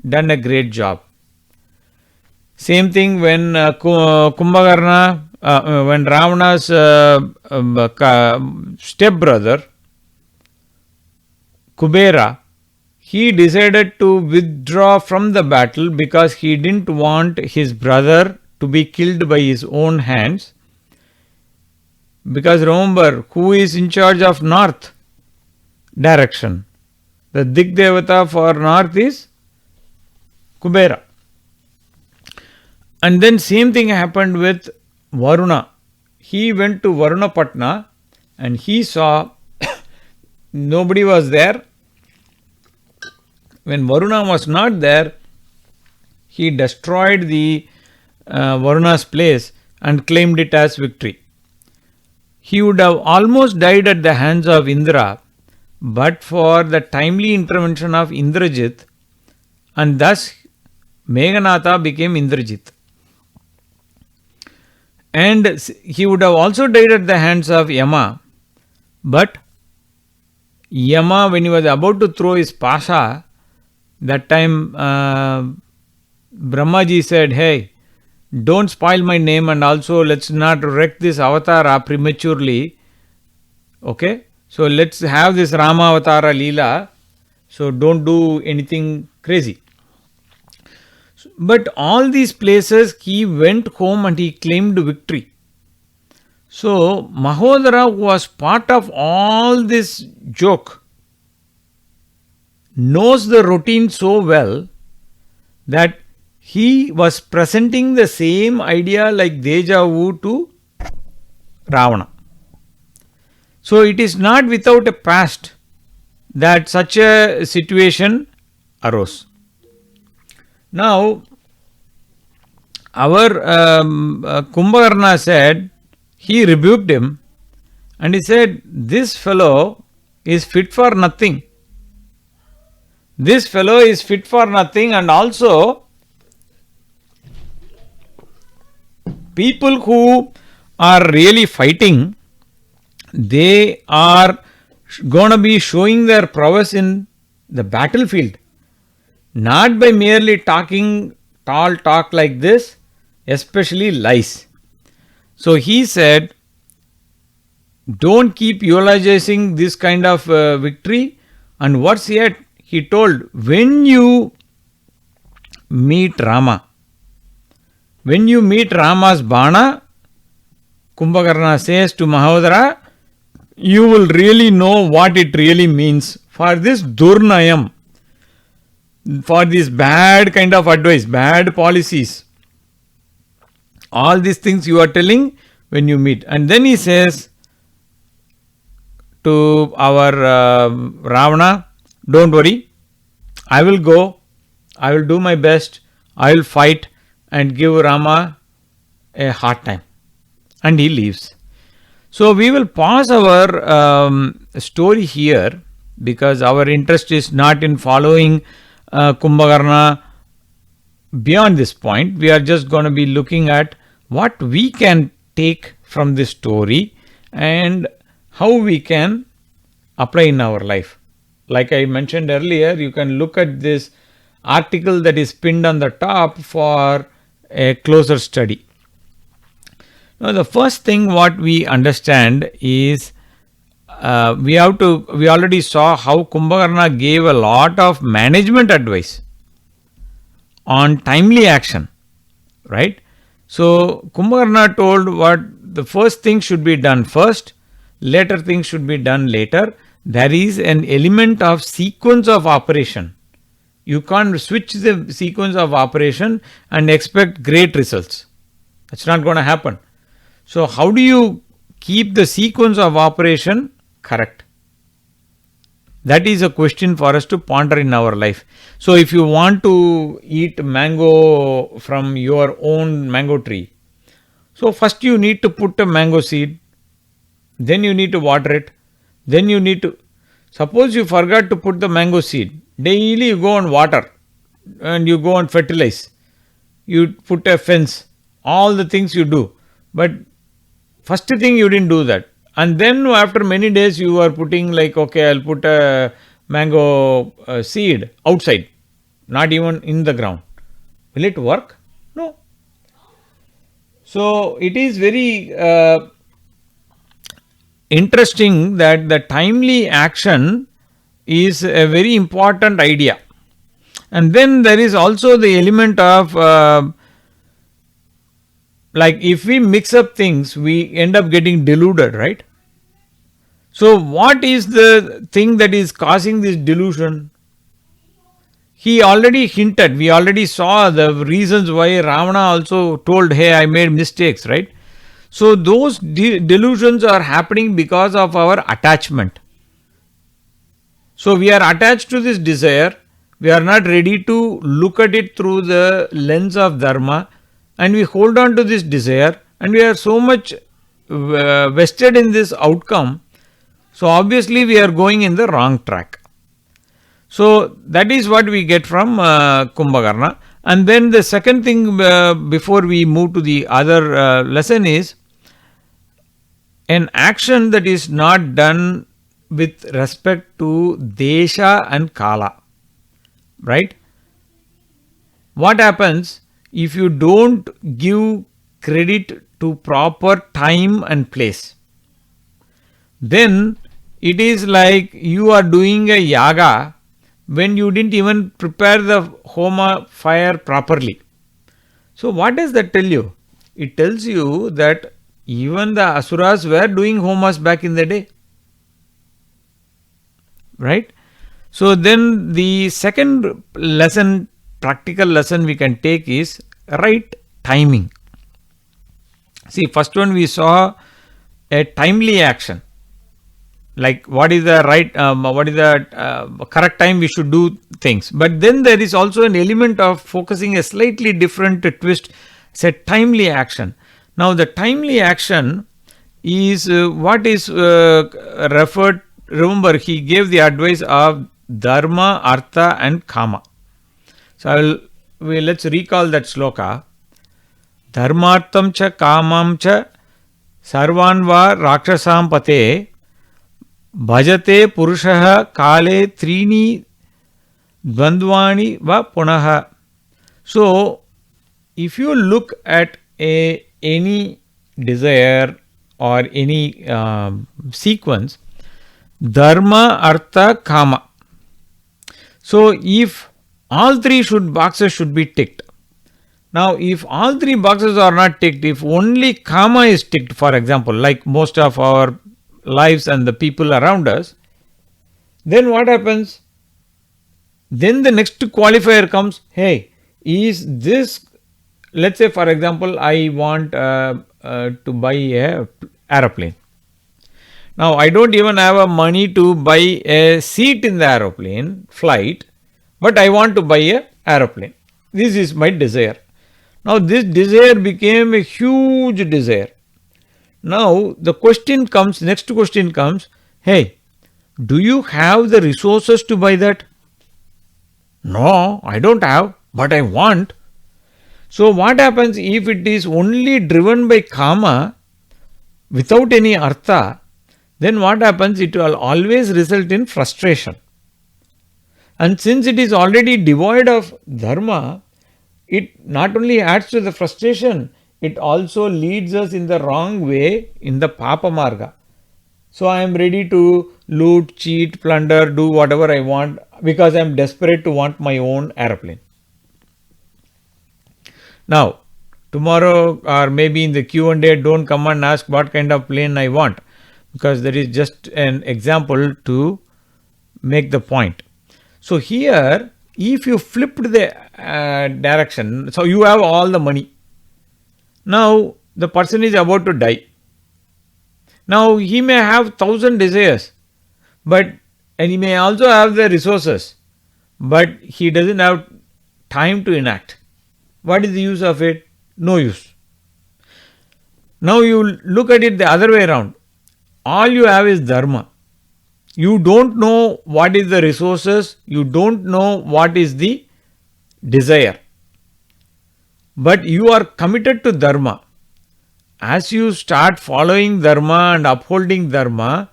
done a great job. Same thing when Kumbhakarna, when Ravana's stepbrother Kubera, he decided to withdraw from the battle because he didn't want his brother to be killed by his own hands. Because remember, who is in charge of north direction? The Dik Devata for north is Kubera. And then same thing happened with Varuna. He went to Varunapatna and he saw nobody was there. When Varuna was not there, he destroyed the Varuna's place and claimed it as victory. He would have almost died at the hands of Indra, but for the timely intervention of Indrajit, and thus Meghanatha became Indrajit. And he would have also died at the hands of Yama, but Yama, when he was about to throw his pasha, that time Brahmaji said, hey, don't spoil my name and also let's not wreck this avatara prematurely. Okay, so let's have this Rama avatara Leela, so don't do anything crazy. But all these places he went home and he claimed victory. So Mahodara, who was part of all this joke, knows the routine so well that he was presenting the same idea like deja vu to Ravana. So it is not without a past that such a situation arose. Now, our Kumbhakarna said, he rebuked him and he said, this fellow is fit for nothing. This fellow is fit for nothing, and also people who are really fighting, they are going to be showing their prowess in the battlefield, not by merely talking tall talk like this, especially lies. So he said, don't keep eulogizing this kind of victory, and what's yet, he told, when you meet Rama, when you meet Rama's Bana, Kumbhakarna says to Mahodara, you will really know what it really means for this Durnayam, for this bad kind of advice, bad policies. All these things you are telling when you meet. And then he says to our Ravana, don't worry, I will go, I will do my best, I will fight and give Rama a hard time. And he leaves. So we will pause our story here because our interest is not in following Kumbhakarna beyond this point. We are just going to be looking at what we can take from this story and how we can apply in our life. Like I mentioned earlier, you can look at this article that is pinned on the top for a closer study. Now, the first thing what we understand is we already saw how Kumbhakarna gave a lot of management advice on timely action, right? So Kumbhakarna told what the first thing should be done first, later things should be done later. There is an element of sequence of operation. You can't switch the sequence of operation and expect great results. That's not going to happen. So how do you keep the sequence of operation correct? That is a question for us to ponder in our life. So if you want to eat mango from your own mango tree, so first you need to put a mango seed, then you need to water it, then you need to, suppose you forgot to put the mango seed, daily you go and water and you go and fertilize, you put a fence, all the things you do, but First thing you didn't do that. And then after many days you are putting like, okay, I'll put a mango seed outside, not even in the ground. Will it work? No. So it is very interesting that the timely action is a very important idea. And then there is also the element of like if we mix up things, we end up getting deluded, right? So what is the thing that is causing this delusion? He already hinted, we already saw the reasons why Ravana also told, hey, I made mistakes, right? So those delusions are happening because of our attachment. So we are attached to this desire, we are not ready to look at it through the lens of Dharma, and we hold on to this desire, and we are so much vested in this outcome. So obviously we are going in the wrong track. So that is what we get from Kumbhakarna. And then the second thing before we move to the other lesson is an action that is not done with respect to desha and kala, right? What happens if you don't give credit to proper time and place? Then it is like you are doing a yaga when you didn't even prepare the homa fire properly. So what does that tell you? It tells you that even the asuras were doing homas back in the day, right? So then the second lesson, practical lesson we can take is right timing. See, first one we saw a timely action, like what is the right, what is the correct time we should do things. But then there is also an element of focusing a slightly different twist, say timely action. Now the timely action is what is referred, remember he gave the advice of Dharma, Artha and Kama. So let's recall that sloka. Dharmartham cha kamam cha sarvan va rakshasam pate bhajate purushaha kale trini dvandvani va punaha. So if you look at any desire or any sequence, Dharma, Artha, Kama. So if all three boxes should be ticked. Now if all three boxes are not ticked, if only Kama is ticked, for example, like most of our lives and the people around us, then what happens? Then the next qualifier comes, hey, is this, let's say for example, I want to buy a aeroplane. Now I don't even have a money to buy a seat in the aeroplane flight, but I want to buy a aeroplane. This is my desire. Now this desire became a huge desire. Now the question comes, next question comes, hey, do you have the resources to buy that? No, I don't have, but I want. So what happens if it is only driven by Kama without any Artha? Then what happens? It will always result in frustration. And since it is already devoid of Dharma, it not only adds to the frustration, it also leads us in the wrong way, in the Papa Marga. So I am ready to loot, cheat, plunder, do whatever I want because I am desperate to want my own aeroplane. Now, tomorrow or maybe in the Q&A, don't come and ask what kind of plane I want, because that is just an example to make the point. So here, if you flipped the direction, so you have all the money. Now the person is about to die. Now he may have 1,000 desires, and he may also have the resources, but he doesn't have time to enact. What is the use of it? No use. Now you look at it the other way around. All you have is Dharma. You don't know what is the resources, you don't know what is the desire, but you are committed to Dharma, as you start following Dharma and upholding Dharma,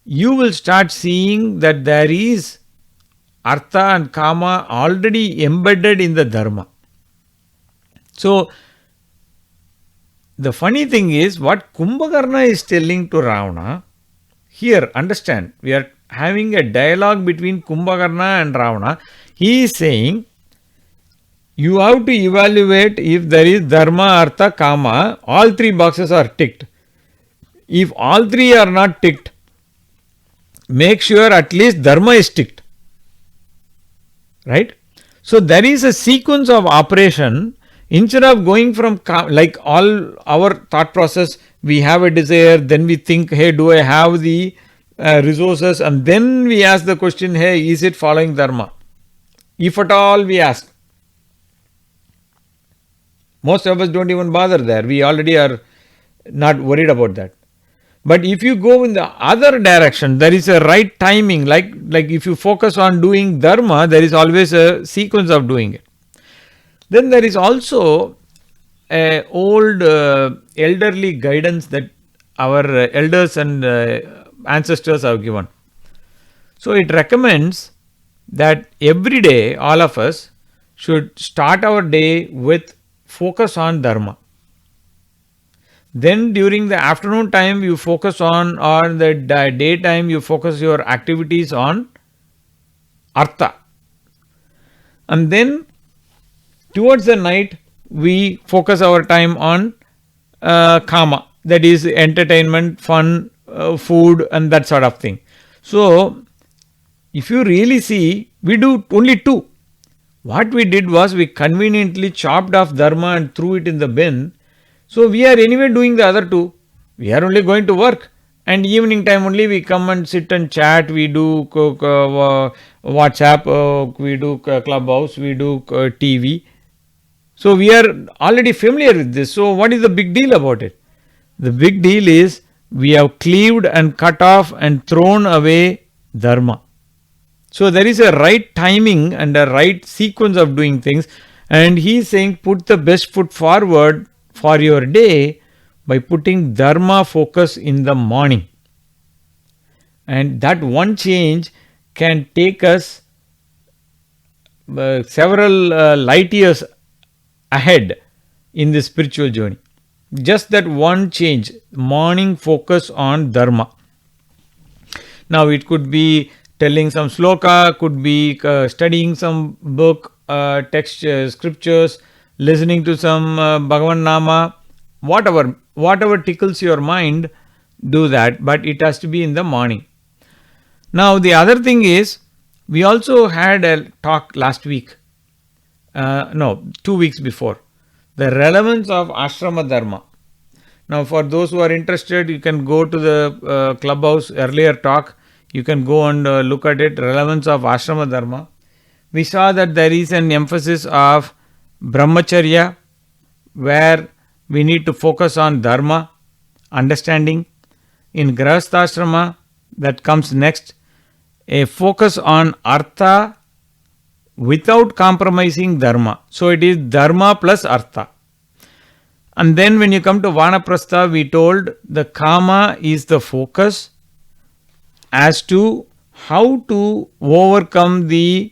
you will start seeing that there is Artha and Kama already embedded in the Dharma. So, the funny thing is, what Kumbhakarna is telling to Ravana, here understand, we are having a dialogue between Kumbhakarna and Ravana. He is saying, you have to evaluate if there is Dharma, Artha, Kama, all three boxes are ticked. If all three are not ticked, make sure at least Dharma is ticked. Right? So, there is a sequence of operation. Instead of going from, like all our thought process, we have a desire, then we think, hey, do I have the resources? And then we ask the question, hey, is it following Dharma? If at all we ask. Most of us don't even bother there. We already are not worried about that. But if you go in the other direction, there is a right timing. Like if you focus on doing Dharma, there is always a sequence of doing it. Then there is also a old elderly guidance that our elders and ancestors have given. So it recommends that every day all of us should start our day with focus on Dharma. Then during the afternoon time you focus on, or the daytime you focus your activities on Artha. And then towards the night, we focus our time on Kama, that is entertainment, fun, food and that sort of thing. So, if you really see, we do only two. What we did was we conveniently chopped off Dharma and threw it in the bin. So, we are anyway doing the other two. We are only going to work. And evening time only we come and sit and chat, we do WhatsApp, we do Clubhouse, we do TV. So, we are already familiar with this. So, what is the big deal about it? The big deal is we have cleaved and cut off and thrown away Dharma. So, there is a right timing and a right sequence of doing things. And he is saying put the best foot forward for your day by putting Dharma focus in the morning. And that one change can take us several light years ahead in the spiritual journey. Just that one change, morning focus on Dharma. Now it could be telling some sloka, could be studying some book, text, scriptures, listening to some Bhagavan Nama, whatever tickles your mind, do that, but it has to be in the morning. Now the other thing is, we also had a talk last week, 2 weeks before, the relevance of Ashrama Dharma. Now for those who are interested, you can go to the Clubhouse earlier talk, you can go and look at it, relevance of Ashrama Dharma. We saw that there is an emphasis of Brahmacharya, where we need to focus on Dharma, understanding. In Grahasthashrama, that comes next, a focus on Artha without compromising Dharma. So it is Dharma plus Artha. And then when you come to Vanaprastha, we told the Kama is the focus as to how to overcome the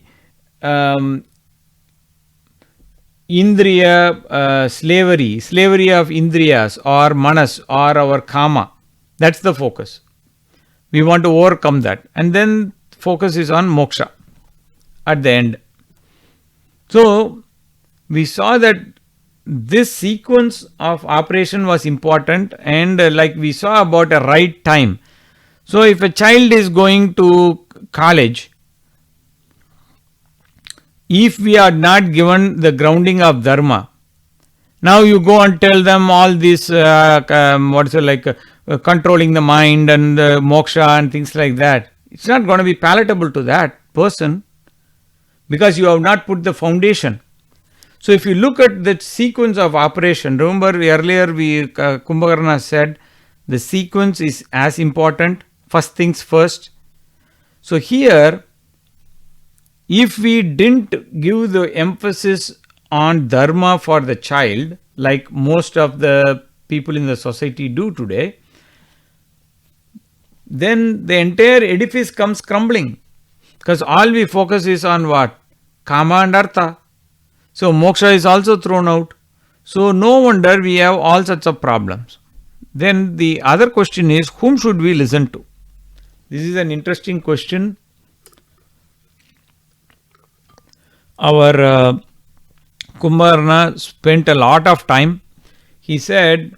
Indriya slavery of Indriyas or Manas or our Kama. That's the focus. We want to overcome that. And then focus is on moksha at the end. So, we saw that this sequence of operation was important, and like we saw about a right time. So, if a child is going to college, if we are not given the grounding of Dharma, now you go and tell them all this, controlling the mind and moksha and things like that. It's not going to be palatable to that person because you have not put the foundation. So if you look at the sequence of operation, remember earlier Kumbhakarna said the sequence is as important, first things first. So here, if we didn't give the emphasis on Dharma for the child, like most of the people in the society do today, then the entire edifice comes crumbling. Because all we focus is on what? Kama and Artha. So moksha is also thrown out. So no wonder we have all sorts of problems. Then the other question is, whom should we listen to? This is an interesting question. Our Kumbhakarna spent a lot of time. He said,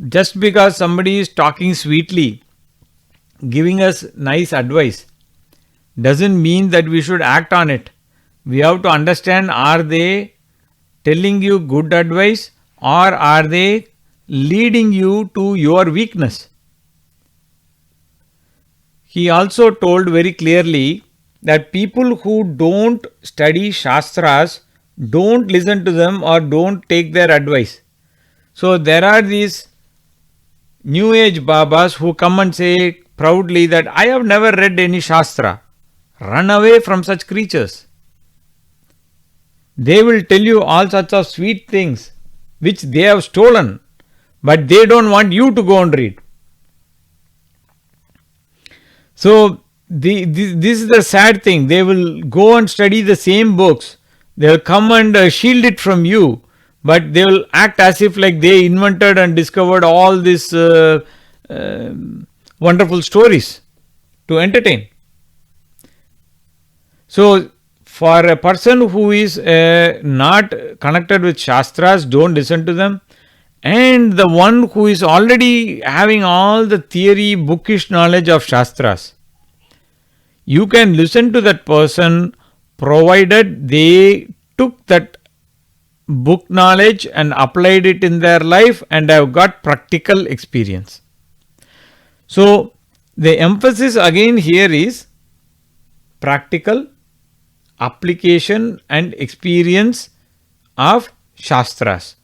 just because somebody is talking sweetly, giving us nice advice, doesn't mean that we should act on it. We have to understand, are they telling you good advice or are they leading you to your weakness? He also told very clearly that people who don't study Shastras, don't listen to them or don't take their advice. So there are these New Age Babas who come and say proudly that I have never read any Shastra. Run away from such creatures. They will tell you all sorts of sweet things which they have stolen, but they don't want you to go and read. So this is the sad thing. They will go and study the same books. They will come and shield it from you, but they will act as if like they invented and discovered all these wonderful stories to entertain. So for a person who is not connected with Shastras, don't listen to them. And the one who is already having all the theory, bookish knowledge of Shastras, you can listen to that person provided they took that book knowledge and applied it in their life and have got practical experience. So the emphasis again here is practical application and experience of Shastras.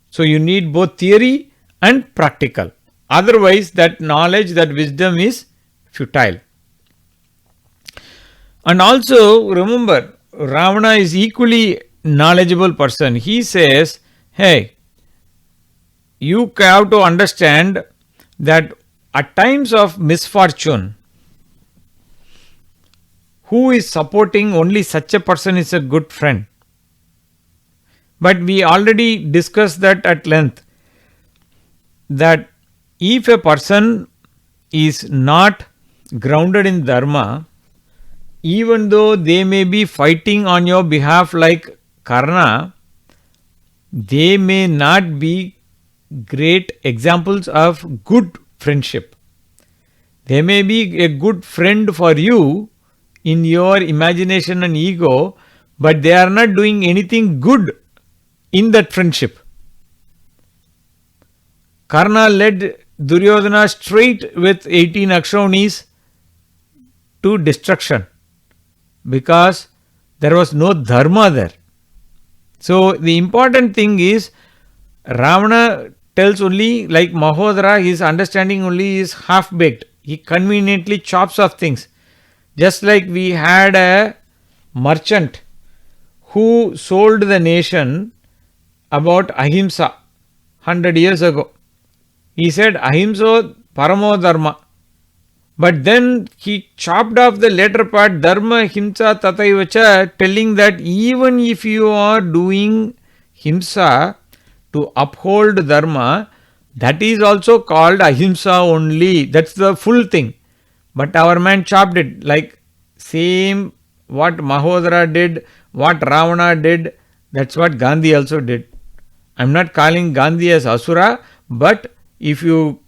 So you need both theory and practical. Otherwise that knowledge, that wisdom is futile. And also remember, Ravana is equally knowledgeable person. He says, hey, you have to understand that at times of misfortune, who is supporting only such a person is a good friend. But we already discussed that at length, that if a person is not grounded in Dharma, even though they may be fighting on your behalf like Karna, they may not be great examples of good friendship. They may be a good friend for you in your imagination and ego, but they are not doing anything good in that friendship. Karna led Duryodhana straight with 18 Akshaunis to destruction because there was no Dharma there. So the important thing is Ravana tells only, like Mahodara, his understanding only is half-baked. He conveniently chops off things. Just like we had a merchant who sold the nation about ahimsa 100 years ago. He said ahimsa paramo dharma. But then he chopped off the later part dharma himsa tataivacha, telling that even if you are doing himsa to uphold dharma, that is also called ahimsa only. That's the full thing. But our man chopped it like same what Mahodara did, what Ravana did, that's what Gandhi also did. I am not calling Gandhi as Asura, but if you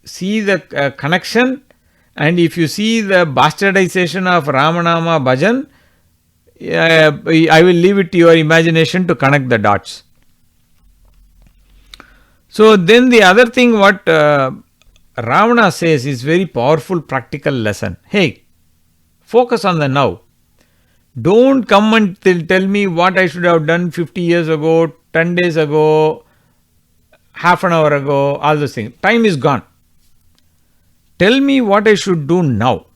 see the connection and if you see the bastardization of Ramanama Bhajan, I will leave it to your imagination to connect the dots. So then the other thing what Ravana says is very powerful practical lesson. Hey, focus on the now. Don't come and tell me what I should have done 50 years ago, 10 days ago, half an hour ago, all those things. Time is gone. Tell me what I should do now.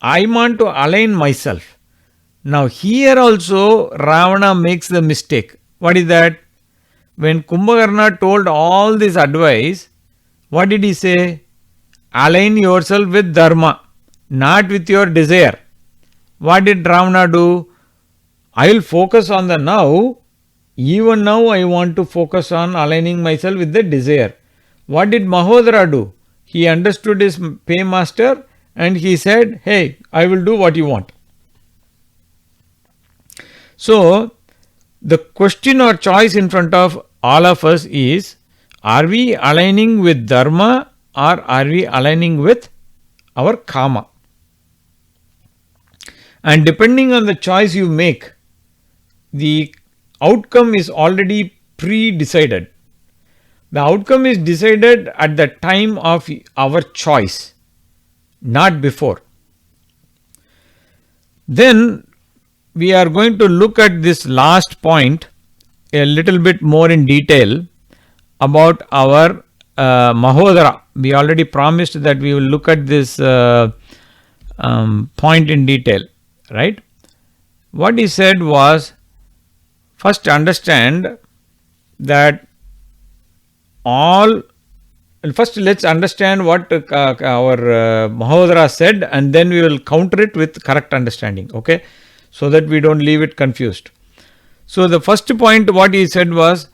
I want to align myself. Now here also Ravana makes the mistake. What is that? when Kumbhakarna told all this advice, what did he say? Align yourself with Dharma, not with your desire. What did Ravana do? I will focus on the now. Even now I want to focus on aligning myself with the desire. What did Mahodara do? He understood his paymaster and he said, hey, I will do what you want. So, the question or choice in front of all of us is, are we aligning with Dharma or are we aligning with our Kama? And depending on the choice you make, the outcome is already pre-decided. The outcome is decided at the time of our choice, not before. Then we are going to look at this last point a little bit more in detail about our Mahodara. We already promised that we will look at this point in detail, right? What he said was, first understand that first let's understand what our Mahodara said, and then we will counter it with correct understanding, okay, so that we don't leave it confused. So the first point what he said was,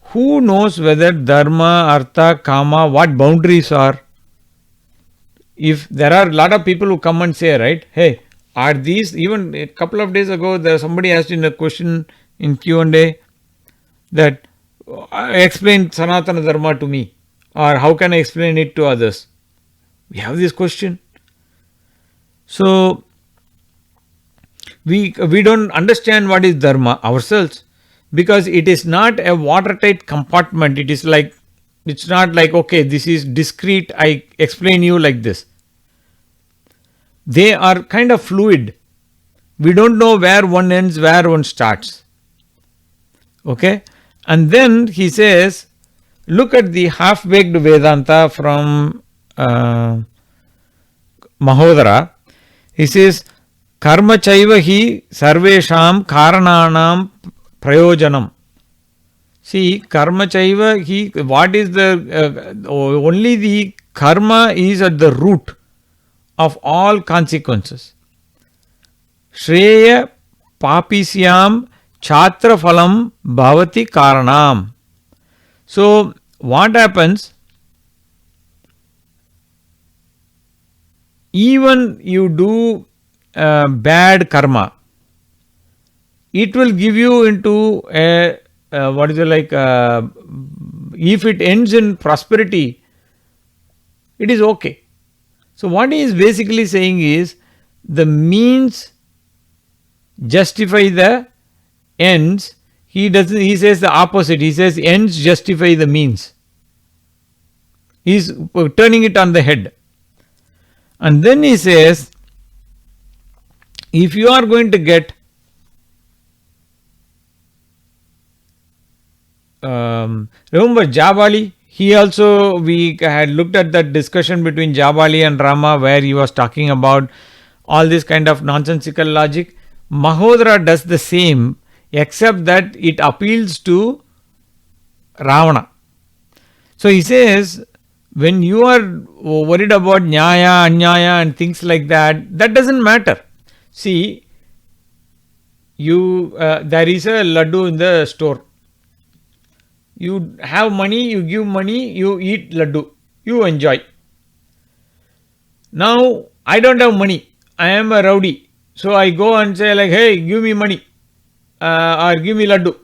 who knows whether Dharma, Artha, Kama, what boundaries are? If there are a lot of people who come and say, right, hey, are these, even a couple of days ago there somebody asked in a question in Q&A that explain Sanatana Dharma to me, or how can I explain it to others? We have this question. So we don't understand what is Dharma ourselves, because it is not a watertight compartment. It is like, it's not like, okay, this is discrete, I explain you like this. They are kind of fluid. We don't know where one ends, where one starts. Okay? And then he says, look at the half-baked Vedanta from Mahodara. He says, karma chaiva hi sarvesham karananam prayojanam. See, karma chaiva hi, what is the, only the karma is at the root of all consequences. Shreya papisyam chatra phalam bhavati karanam. So, what happens? Even you do bad karma, it will give you into a, if it ends in prosperity, it is okay. So, what he is basically saying is, the means justify the ends. He says the opposite. He says ends justify the means. He is turning it on the head. And then he says, if you are going to get remember Jabali, he also, we had looked at that discussion between Jabali and Rama where he was talking about all this kind of nonsensical logic. Mahodara does the same, except that it appeals to Ravana. So he says, when you are worried about Nyaya, Anyaya and things like that, that doesn't matter. See, there is a laddu in the store. You have money, you give money, you eat laddu, you enjoy. Now, I don't have money, I am a rowdy. So I go and say like, hey, give me money or give me laddu.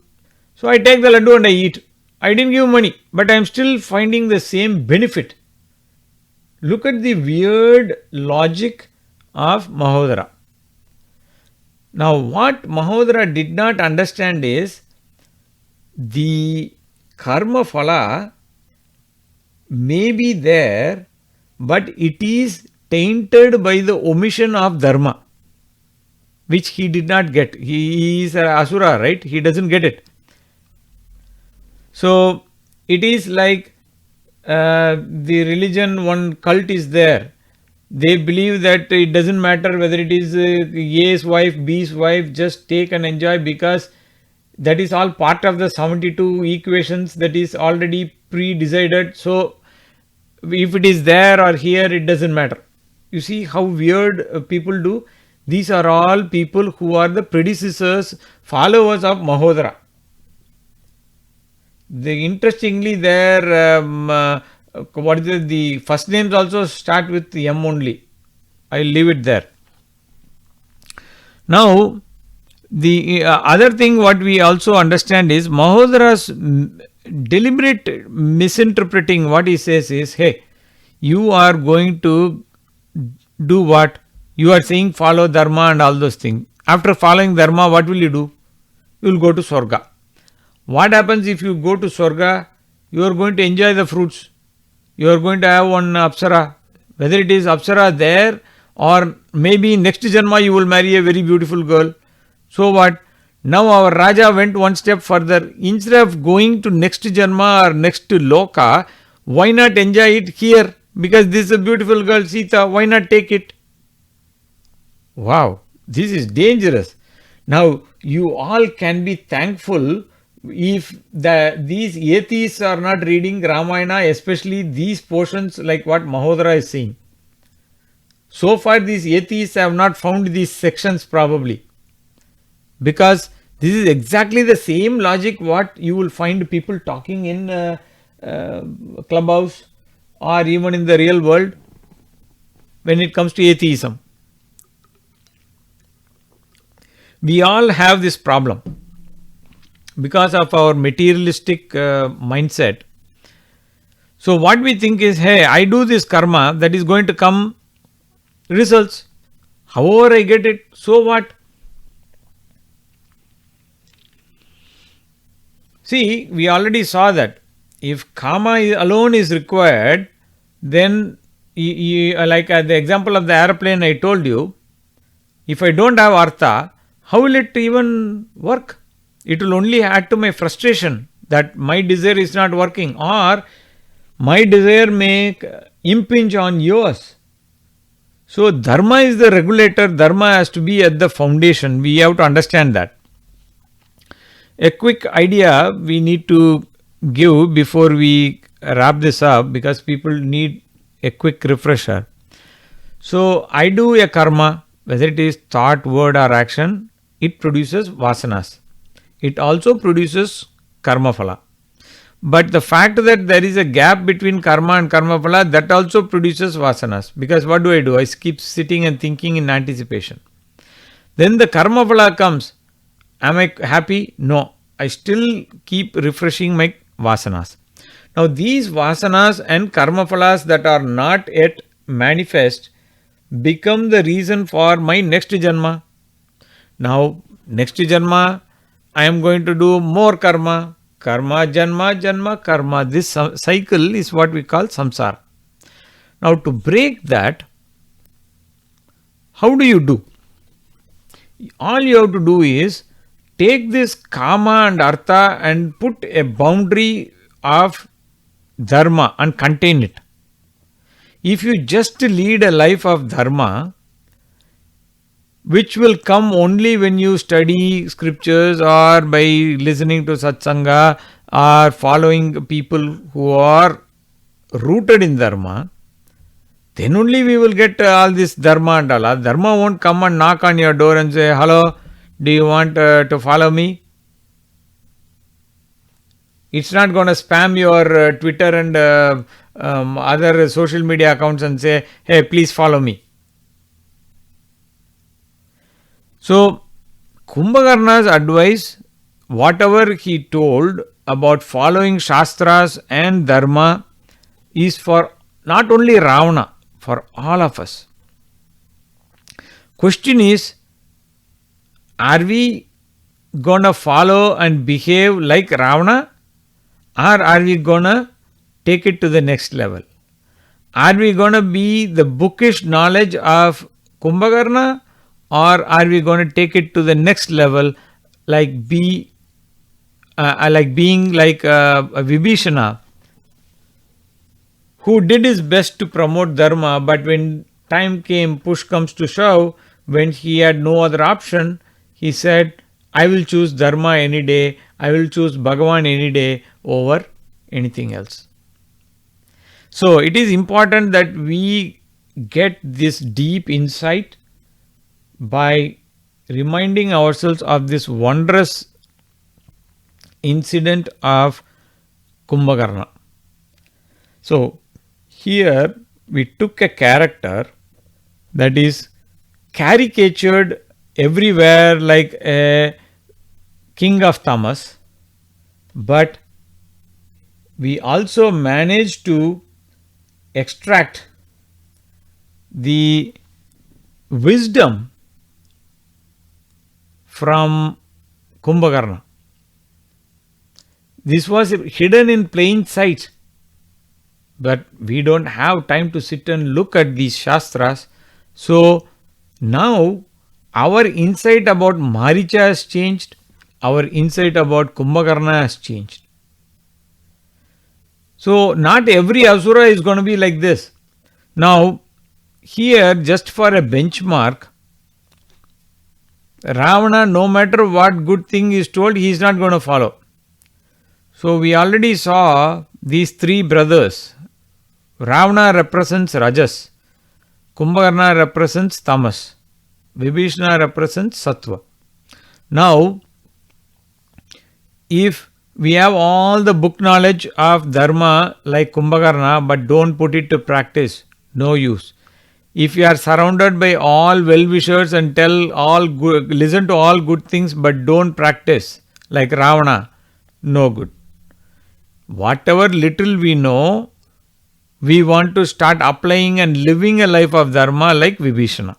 So I take the laddu and I eat. I didn't give money, but I am still finding the same benefit. Look at the weird logic of Mahodara. Now, what Mahodara did not understand is the karma phala may be there, but it is tainted by the omission of dharma, which he did not get. He is an asura, right? He doesn't get it. So, it is like the religion, one cult is there. They believe that it doesn't matter whether it is A's wife, B's wife, just take and enjoy, because that is all part of the 72 equations that is already pre-decided. So if it is there or here, it doesn't matter. You see how weird people do. These are all people who are the predecessors, followers of Mahodara. Interestingly, their what is it, the first names also start with M only. I'll leave it there. Now, the other thing what we also understand is Mahodara's deliberate misinterpreting what he says is, hey, you are going to do what? You are saying follow Dharma and all those things. After following Dharma, what will you do? You will go to Swarga. What happens if you go to Swarga? You are going to enjoy the fruits. You are going to have one Apsara. Whether it is Apsara there or maybe next Janma you will marry a very beautiful girl. So what? Now our Raja went one step further. Instead of going to next Janma or next Loka, why not enjoy it here? Because this is a beautiful girl, Sita. Why not take it? Wow, this is dangerous. Now you all can be thankful if these atheists are not reading Ramayana, especially these portions like what Mahodara is saying. So far these atheists have not found these sections probably, because this is exactly the same logic what you will find people talking in clubhouse or even in the real world when it comes to atheism. We all have this problem because of our materialistic mindset. So what we think is, hey, I do this karma, that is going to come results. However I get it, so what? See, we already saw that if karma alone is required, then like the example of the airplane I told you, if I don't have Artha, how will it even work? It will only add to my frustration that my desire is not working, or my desire may impinge on yours. So Dharma is the regulator. Dharma has to be at the foundation. We have to understand that. A quick idea we need to give before we wrap this up, because people need a quick refresher. So I do a karma, whether it is thought, word or action, it produces vasanas. It also produces karma phala. But the fact that there is a gap between karma and karma phala, that also produces vasanas. Because what do? I keep sitting and thinking in anticipation. Then the karma phala comes. Am I happy? No. I still keep refreshing my vasanas. Now these vasanas and karma phalas that are not yet manifest become the reason for my next janma. Now next janma I am going to do more karma. Karma, janma, karma. This cycle is what we call samsara. Now to break that, how do you do? All you have to do is take this kama and artha and put a boundary of dharma and contain it. If you just lead a life of dharma, which will come only when you study scriptures or by listening to satsanga or following people who are rooted in dharma, then only we will get all this dharma and all. Dharma won't come and knock on your door and say, hello, do you want to follow me? It's not going to spam your Twitter and other social media accounts and say, hey, please follow me. So, Kumbhakarna's advice, whatever he told about following Shastras and Dharma, is for not only Ravana, for all of us. Question is, are we going to follow and behave like Ravana, or are we going to take it to the next level? Are we going to be the bookish knowledge of Kumbhakarna, or are we going to take it to the next level, like being like Vibhishana, who did his best to promote Dharma, but when time came, push comes to shove, when he had no other option, he said, I will choose Dharma any day, I will choose Bhagavan any day over anything else. So it is important that we get this deep insight by reminding ourselves of this wondrous incident of Kumbhakarna. So here we took a character that is caricatured everywhere like a king of tamas, but we also managed to extract the wisdom from Kumbhakarna. This was hidden in plain sight, but we don't have time to sit and look at these shastras. So now our insight about Maricha has changed, our insight about Kumbhakarna has changed. So not every asura is going to be like this. Now here, just for a benchmark, Ravana, no matter what good thing is told, he is not going to follow. So we already saw these three brothers. Ravana represents Rajas, Kumbhakarna represents Tamas, Vibhishana represents Sattva. Now, if we have all the book knowledge of Dharma like Kumbhakarna but don't put it to practice, no use. If you are surrounded by all well-wishers and listen to all good things but don't practice like Ravana, no good. Whatever little we know, we want to start applying and living a life of Dharma like Vibhishana.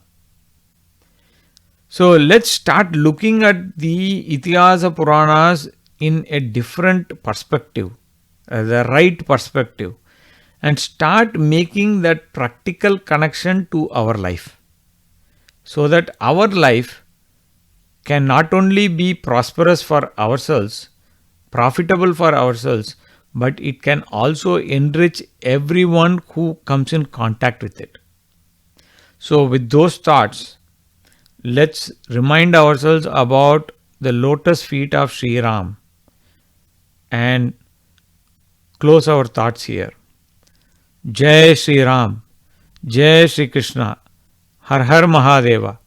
So let's start looking at the Itihasa Puranas in a different perspective, the right perspective, and start making that practical connection to our life, so that our life can not only be prosperous for ourselves, profitable for ourselves, but it can also enrich everyone who comes in contact with it. So with those thoughts, let's remind ourselves about the lotus feet of Sri Ram and close our thoughts here. Jai Sri Ram, Jai Sri Krishna, Har Har Mahadeva.